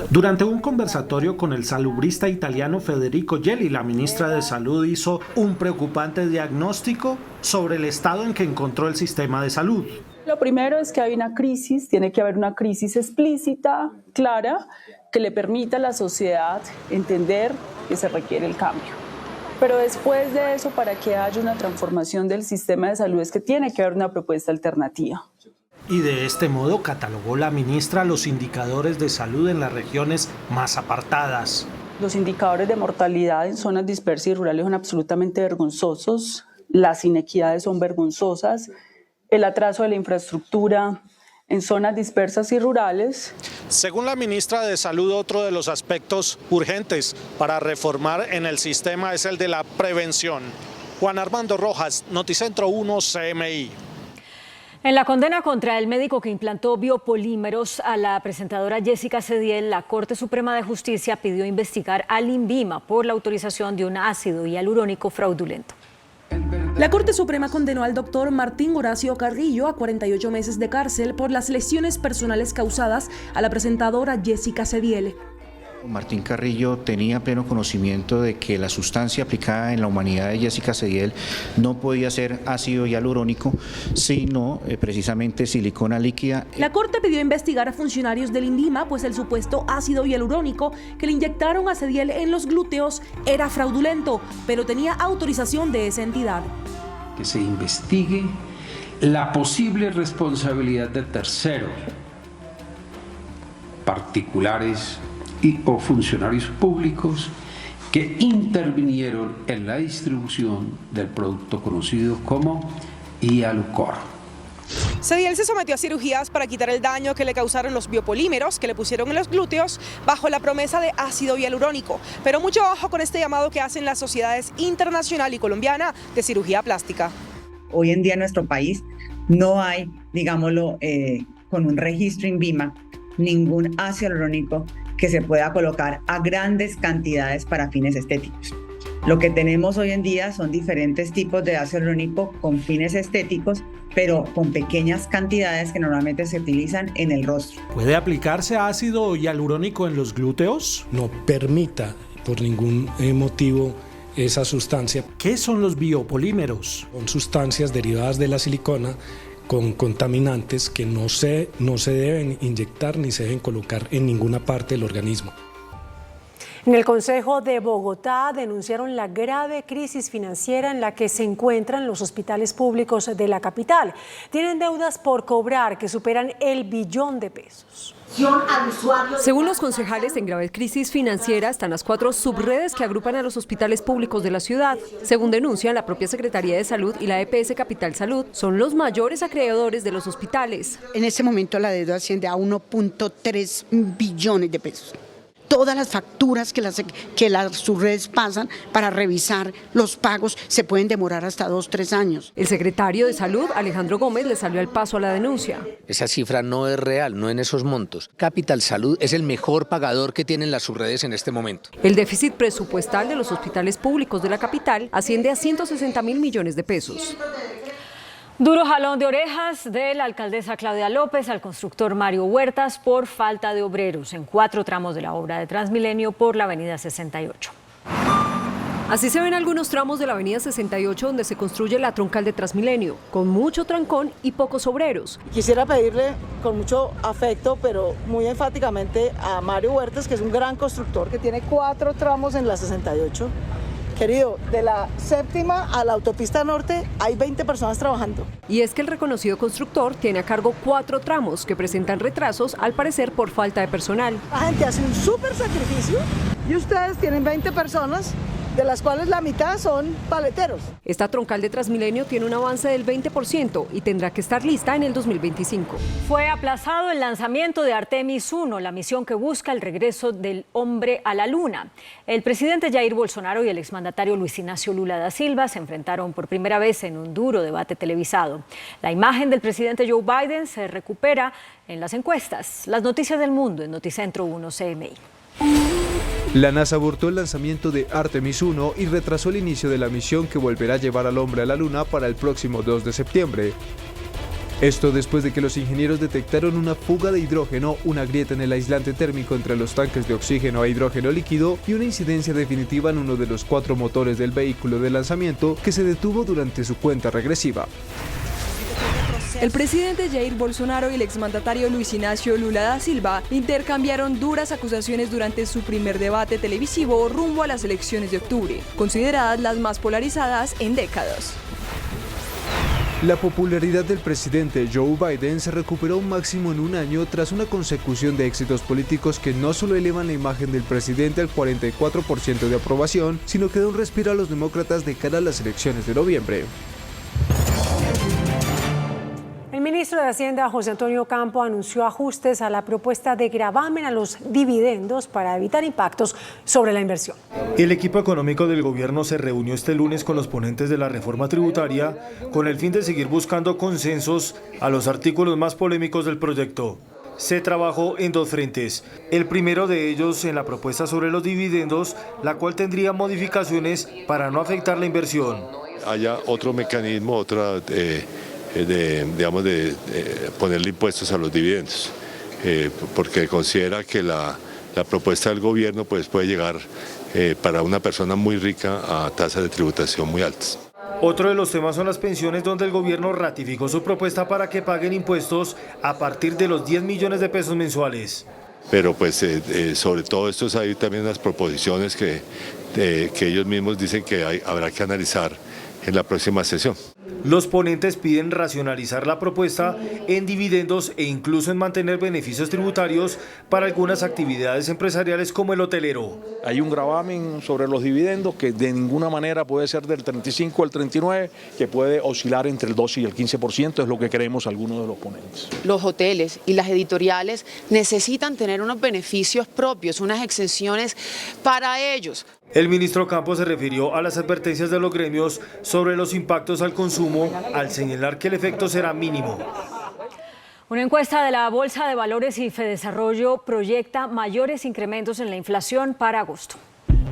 [SPEAKER 13] Durante un conversatorio con el salubrista italiano Federico Gelli, la ministra de Salud hizo un preocupante diagnóstico sobre el estado en que encontró el sistema de salud.
[SPEAKER 28] Lo primero es que hay una crisis, tiene que haber una crisis explícita, clara, que le permita a la sociedad entender que se requiere el cambio. Pero después de eso, para que haya una transformación del sistema de salud, es que tiene que haber una propuesta alternativa.
[SPEAKER 13] Y de este modo catalogó la ministra los indicadores de salud en las regiones más apartadas.
[SPEAKER 28] Los indicadores de mortalidad en zonas dispersas y rurales son absolutamente vergonzosos, las inequidades son vergonzosas, el atraso de la infraestructura en zonas dispersas y rurales.
[SPEAKER 13] Según la ministra de Salud, otro de los aspectos urgentes para reformar en el sistema es el de la prevención. Juan Armando Rojas, Noticentro 1 CMI.
[SPEAKER 2] En la condena contra el médico que implantó biopolímeros a la presentadora Jessica Cediel, la Corte Suprema de Justicia pidió investigar al INVIMA por la autorización de un ácido hialurónico fraudulento.
[SPEAKER 11] La Corte Suprema condenó al doctor Martín Horacio Carrillo a 48 meses de cárcel por las lesiones personales causadas a la presentadora Jessica Cediel.
[SPEAKER 14] Martín Carrillo tenía pleno conocimiento de que la sustancia aplicada en la humanidad de Jessica Cediel no podía ser ácido hialurónico, sino precisamente silicona líquida.
[SPEAKER 11] La Corte pidió investigar a funcionarios del INVIMA, pues el supuesto ácido hialurónico que le inyectaron a Cediel en los glúteos era fraudulento, pero tenía autorización de esa entidad.
[SPEAKER 15] Que se investigue la posible responsabilidad de terceros, particulares o funcionarios públicos que intervinieron en la distribución del producto conocido como Hialucor.
[SPEAKER 16] Cediel se sometió a cirugías para quitar el daño que le causaron los biopolímeros que le pusieron en los glúteos bajo la promesa de ácido hialurónico. Pero mucho ojo con este llamado que hacen las sociedades internacional y colombiana de cirugía plástica.
[SPEAKER 17] Hoy en día en nuestro país no hay, digámoslo, con un registro INVIMA, ningún ácido hialurónico que se pueda colocar a grandes cantidades para fines estéticos. Lo que tenemos hoy en día son diferentes tipos de ácido hialurónico con fines estéticos, pero con pequeñas cantidades que normalmente se utilizan en el rostro.
[SPEAKER 13] ¿Puede aplicarse ácido hialurónico en los glúteos?
[SPEAKER 18] No permita por ningún motivo esa sustancia.
[SPEAKER 13] ¿Qué son los biopolímeros?
[SPEAKER 18] Son sustancias derivadas de la silicona con contaminantes que no se deben inyectar ni se deben colocar en ninguna parte del organismo.
[SPEAKER 3] En el Consejo de Bogotá denunciaron la grave crisis financiera en la que se encuentran los hospitales públicos de la capital. Tienen deudas por cobrar que superan el billón de pesos.
[SPEAKER 1] Según los concejales, en grave crisis financiera están las 4 subredes que agrupan a los hospitales públicos de la ciudad. Según denuncian la propia Secretaría de Salud y la EPS Capital Salud, son los mayores acreedores de los hospitales.
[SPEAKER 19] En este momento la deuda asciende a 1.3 billones de pesos. Todas las facturas que las subredes pasan para revisar los pagos se pueden demorar hasta 2-3 años.
[SPEAKER 1] El secretario de Salud, Alejandro Gómez, le salió al paso a la denuncia.
[SPEAKER 21] Esa cifra no es real, no en esos montos. Capital Salud es el mejor pagador que tienen las subredes en este momento.
[SPEAKER 1] El déficit presupuestal de los hospitales públicos de la capital asciende a 160.000 millones de pesos.
[SPEAKER 2] Duro jalón de orejas de la alcaldesa Claudia López al constructor Mario Huertas por falta de obreros en 4 tramos de la obra de Transmilenio por la avenida 68.
[SPEAKER 1] Así se ven algunos tramos de la avenida 68 donde se construye la troncal de Transmilenio, con mucho trancón y pocos obreros.
[SPEAKER 29] Quisiera pedirle con mucho afecto, pero muy enfáticamente a Mario Huertas, que es un gran constructor que tiene 4 tramos en la 68. Querido, de la 7ª a la autopista norte hay 20 personas trabajando.
[SPEAKER 1] Y es que el reconocido constructor tiene a cargo 4 tramos que presentan retrasos, al parecer por falta de personal.
[SPEAKER 29] La gente hace un súper sacrificio y ustedes tienen 20 personas, de las cuales la mitad son paleteros.
[SPEAKER 1] Esta troncal de Transmilenio tiene un avance del 20% y tendrá que estar lista en el 2025.
[SPEAKER 2] Fue aplazado el lanzamiento de Artemis 1, la misión que busca el regreso del hombre a la luna. El presidente Jair Bolsonaro y el exmandatario Luis Ignacio Lula da Silva se enfrentaron por primera vez en un duro debate televisado. La imagen del presidente Joe Biden se recupera en las encuestas. Las noticias del mundo en Noticentro 1 CMI.
[SPEAKER 30] La NASA abortó el lanzamiento de Artemis 1 y retrasó el inicio de la misión que volverá a llevar al hombre a la Luna para el próximo 2 de septiembre. Esto después de que los ingenieros detectaron una fuga de hidrógeno, una grieta en el aislante térmico entre los tanques de oxígeno e hidrógeno líquido y una incidencia definitiva en uno de los 4 motores del vehículo de lanzamiento que se detuvo durante su cuenta regresiva.
[SPEAKER 11] El presidente Jair Bolsonaro y el exmandatario Luis Ignacio Lula da Silva intercambiaron duras acusaciones durante su primer debate televisivo rumbo a las elecciones de octubre, consideradas las más polarizadas en décadas.
[SPEAKER 30] La popularidad del presidente Joe Biden se recuperó un máximo en un año tras una consecución de éxitos políticos que no solo elevan la imagen del presidente al 44% de aprobación, sino que da un respiro a los demócratas de cara a las elecciones de noviembre.
[SPEAKER 3] El ministro de Hacienda, José Antonio Campo, anunció ajustes a la propuesta de gravamen a los dividendos para evitar impactos sobre la inversión.
[SPEAKER 5] El equipo económico del gobierno se reunió este lunes con los ponentes de la reforma tributaria con el fin de seguir buscando consensos a los artículos más polémicos del proyecto. Se trabajó en dos frentes. El primero de ellos en la propuesta sobre los dividendos, la cual tendría modificaciones para no afectar la inversión.
[SPEAKER 7] Haya otro mecanismo, de ponerle impuestos a los dividendos, porque considera que la propuesta del gobierno pues, puede llegar para una persona muy rica a tasas de tributación muy altas.
[SPEAKER 5] Otro de los temas son las pensiones, donde el gobierno ratificó su propuesta para que paguen impuestos a partir de los 10 millones de pesos mensuales.
[SPEAKER 7] Pero pues sobre todo estos hay también unas proposiciones que ellos mismos dicen que habrá que analizar en la próxima sesión.
[SPEAKER 5] Los ponentes piden racionalizar la propuesta en dividendos e incluso en mantener beneficios tributarios para algunas actividades empresariales como el hotelero.
[SPEAKER 8] Hay un gravamen sobre los dividendos que de ninguna manera puede ser del 35 al 39, que puede oscilar entre el 12 y el 15%, es lo que creemos algunos de los ponentes.
[SPEAKER 20] Los hoteles y las editoriales necesitan tener unos beneficios propios, unas exenciones para ellos.
[SPEAKER 5] El ministro Campos se refirió a las advertencias de los gremios sobre los impactos al consumo, al señalar que el efecto será mínimo.
[SPEAKER 2] Una encuesta de la Bolsa de Valores y Fedesarrollo proyecta mayores incrementos en la inflación para agosto.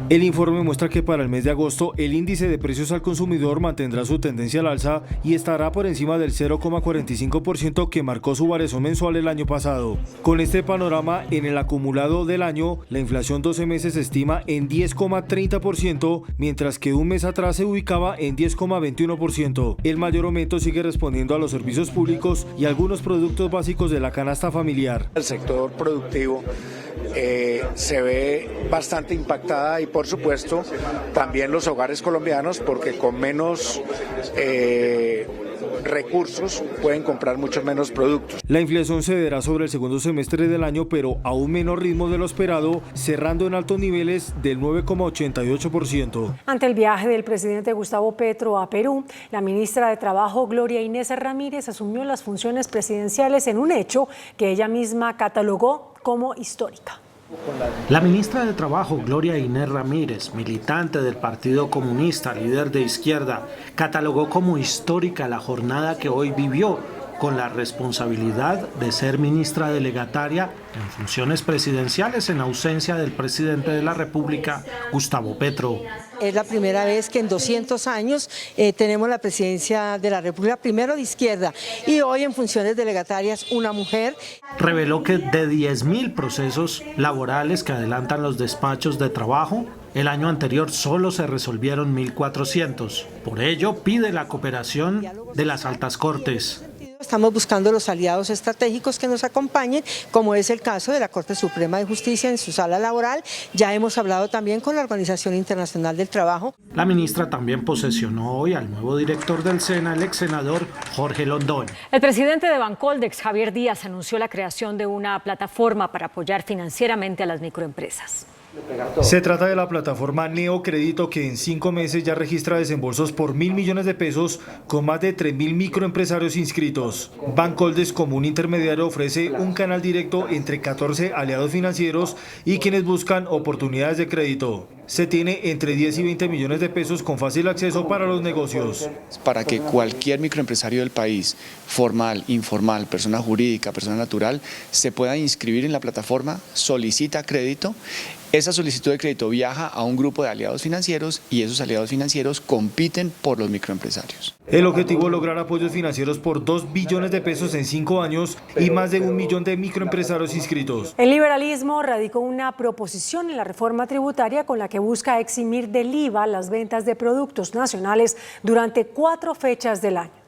[SPEAKER 5] El informe muestra que para el mes de agosto el índice de precios al consumidor mantendrá su tendencia al alza y estará por encima del 0,45% que marcó su variación mensual el año pasado. Con este panorama, en el acumulado del año, la inflación 12 meses se estima en 10,30%, mientras que un mes atrás se ubicaba en 10,21%. El mayor aumento sigue respondiendo a los servicios públicos y algunos productos básicos de la canasta familiar.
[SPEAKER 22] El sector productivo se ve bastante impactada y por supuesto también los hogares colombianos, porque con menos recursos pueden comprar muchos menos productos.
[SPEAKER 5] La inflación cederá sobre el segundo semestre del año, pero a un menor ritmo de lo esperado, cerrando en altos niveles del 9,88%.
[SPEAKER 3] Ante el viaje del presidente Gustavo Petro a Perú, la ministra de Trabajo, Gloria Inés Ramírez, asumió las funciones presidenciales en un hecho que ella misma catalogó como histórica.
[SPEAKER 13] La ministra de Trabajo, Gloria Inés Ramírez, militante del Partido Comunista, líder de izquierda, catalogó como histórica la jornada que hoy vivió, con la responsabilidad de ser ministra delegataria en funciones presidenciales en ausencia del presidente de la República, Gustavo Petro.
[SPEAKER 23] Es la primera vez que en 200 años tenemos la presidencia de la República, primero de izquierda, y hoy en funciones delegatarias una mujer.
[SPEAKER 13] Reveló que de 10.000 procesos laborales que adelantan los despachos de trabajo, el año anterior solo se resolvieron 1.400. Por ello, pide la cooperación de las altas cortes.
[SPEAKER 23] Estamos buscando los aliados estratégicos que nos acompañen, como es el caso de la Corte Suprema de Justicia en su sala laboral. Ya hemos hablado también con la Organización Internacional del Trabajo.
[SPEAKER 13] La ministra también posesionó hoy al nuevo director del SENA, el ex senador Jorge Londoño.
[SPEAKER 2] El presidente de Bancoldex, Javier Díaz, anunció la creación de una plataforma para apoyar financieramente a las microempresas.
[SPEAKER 5] Se trata de la plataforma Neocrédito, que en 5 meses ya registra desembolsos por 1.000 millones de pesos con más de 3.000 microempresarios inscritos. Bancoldex, como un intermediario, ofrece un canal directo entre 14 aliados financieros y quienes buscan oportunidades de crédito. Se tiene entre 10 y 20 millones de pesos con fácil acceso para los negocios.
[SPEAKER 24] Para que cualquier microempresario del país, formal, informal, persona jurídica, persona natural, se pueda inscribir en la plataforma, solicita crédito. Esa solicitud de crédito viaja a un grupo de aliados financieros y esos aliados financieros compiten por los microempresarios.
[SPEAKER 5] El objetivo es lograr apoyos financieros por 2 billones de pesos en 5 años y más de 1 millón de microempresarios inscritos.
[SPEAKER 3] El liberalismo radicó una proposición en la reforma tributaria con la que busca eximir del IVA las ventas de productos nacionales durante 4 fechas del año.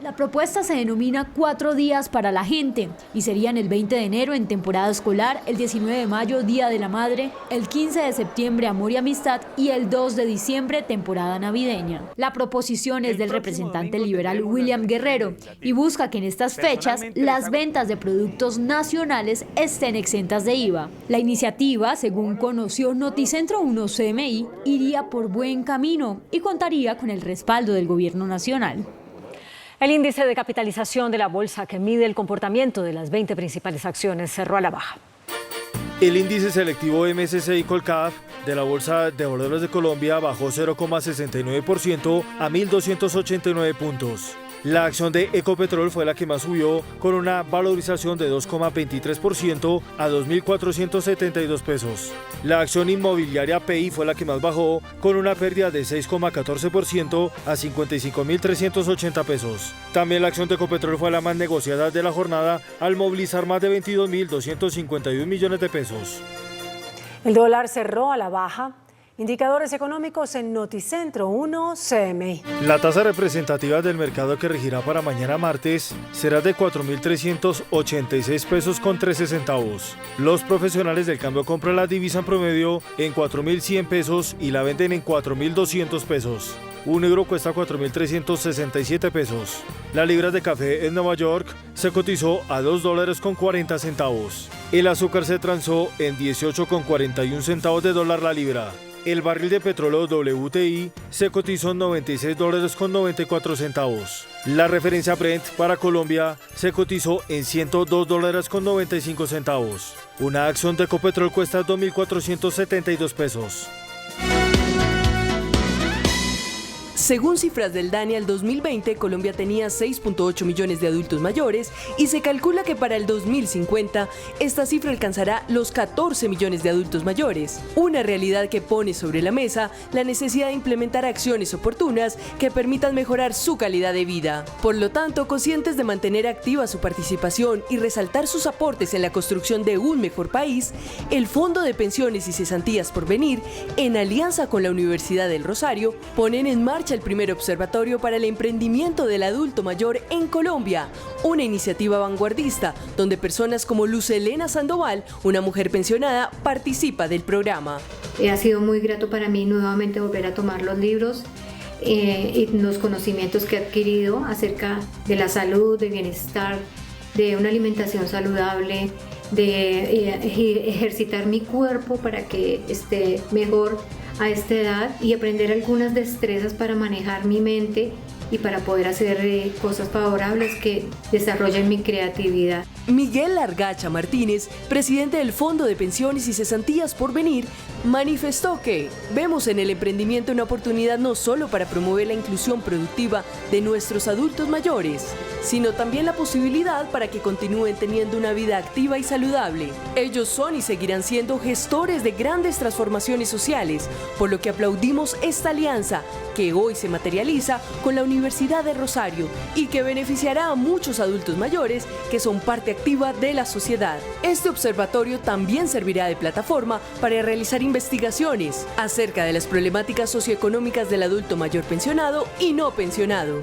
[SPEAKER 4] La propuesta se denomina 4 días para la gente y serían el 20 de enero en temporada escolar, el 19 de mayo Día de la Madre, el 15 de septiembre Amor y Amistad y el 2 de diciembre temporada navideña. La proposición es del representante liberal William Guerrero y busca que en estas fechas las ventas de productos nacionales estén exentas de IVA. La iniciativa, según conoció Noticentro 1 CMI, iría por buen camino y contaría con el respaldo del gobierno nacional.
[SPEAKER 2] El índice de capitalización de la bolsa que mide el comportamiento de las 20 principales acciones cerró a la baja.
[SPEAKER 5] El índice selectivo MSCI Colcap de la Bolsa de Valores de Colombia bajó 0,69% a 1.289 puntos. La acción de Ecopetrol fue la que más subió, con una valorización de 2,23% a 2.472 pesos. La acción inmobiliaria PI fue la que más bajó, con una pérdida de 6,14% a 55.380 pesos. También la acción de Ecopetrol fue la más negociada de la jornada, al movilizar más de 22.251 millones de pesos.
[SPEAKER 3] El dólar cerró a la baja. Indicadores económicos en Noticentro 1 CMI.
[SPEAKER 5] La tasa representativa del mercado que regirá para mañana martes será de 4.386 pesos con 13 centavos. Los profesionales del cambio compran la divisa en promedio en 4.100 pesos y la venden en 4.200 pesos. Un euro cuesta 4.367 pesos. La libra de café en Nueva York se cotizó a $2.40. El azúcar se transó en 18,41 centavos de dólar la libra. El barril de petróleo WTI se cotizó en $96.94. La referencia Brent para Colombia se cotizó en $102.95. Una acción de Ecopetrol cuesta 2.472 pesos.
[SPEAKER 6] Según cifras del DANE, al 2020 Colombia tenía 6.8 millones de adultos mayores y se calcula que para el 2050 esta cifra alcanzará los 14 millones de adultos mayores. Una realidad que pone sobre la mesa la necesidad de implementar acciones oportunas que permitan mejorar su calidad de vida. Por lo tanto, conscientes de mantener activa su participación y resaltar sus aportes en la construcción de un mejor país, el Fondo de Pensiones y Cesantías Porvenir, en alianza con la Universidad del Rosario, ponen en marcha el primer observatorio para el emprendimiento del adulto mayor en Colombia, una iniciativa vanguardista donde personas como Luz Elena Sandoval, una mujer pensionada, participa del programa.
[SPEAKER 9] Ha sido muy grato para mí nuevamente volver a tomar los libros y los conocimientos que he adquirido acerca de la salud, del bienestar, de una alimentación saludable, de ejercitar mi cuerpo para que esté mejor a esta edad y aprender algunas destrezas para manejar mi mente y para poder hacer cosas favorables que desarrollen mi creatividad.
[SPEAKER 6] Miguel Largacha Martínez, presidente del Fondo de Pensiones y Cesantías Porvenir, manifestó que vemos en el emprendimiento una oportunidad no solo para promover la inclusión productiva de nuestros adultos mayores, sino también la posibilidad para que continúen teniendo una vida activa y saludable. Ellos son y seguirán siendo gestores de grandes transformaciones sociales, por lo que aplaudimos esta alianza que hoy se materializa con la Universidad de Rosario y que beneficiará a muchos adultos mayores que son parte activa de la sociedad. Este observatorio también servirá de plataforma para realizar investigaciones acerca de las problemáticas socioeconómicas del adulto mayor pensionado y no pensionado.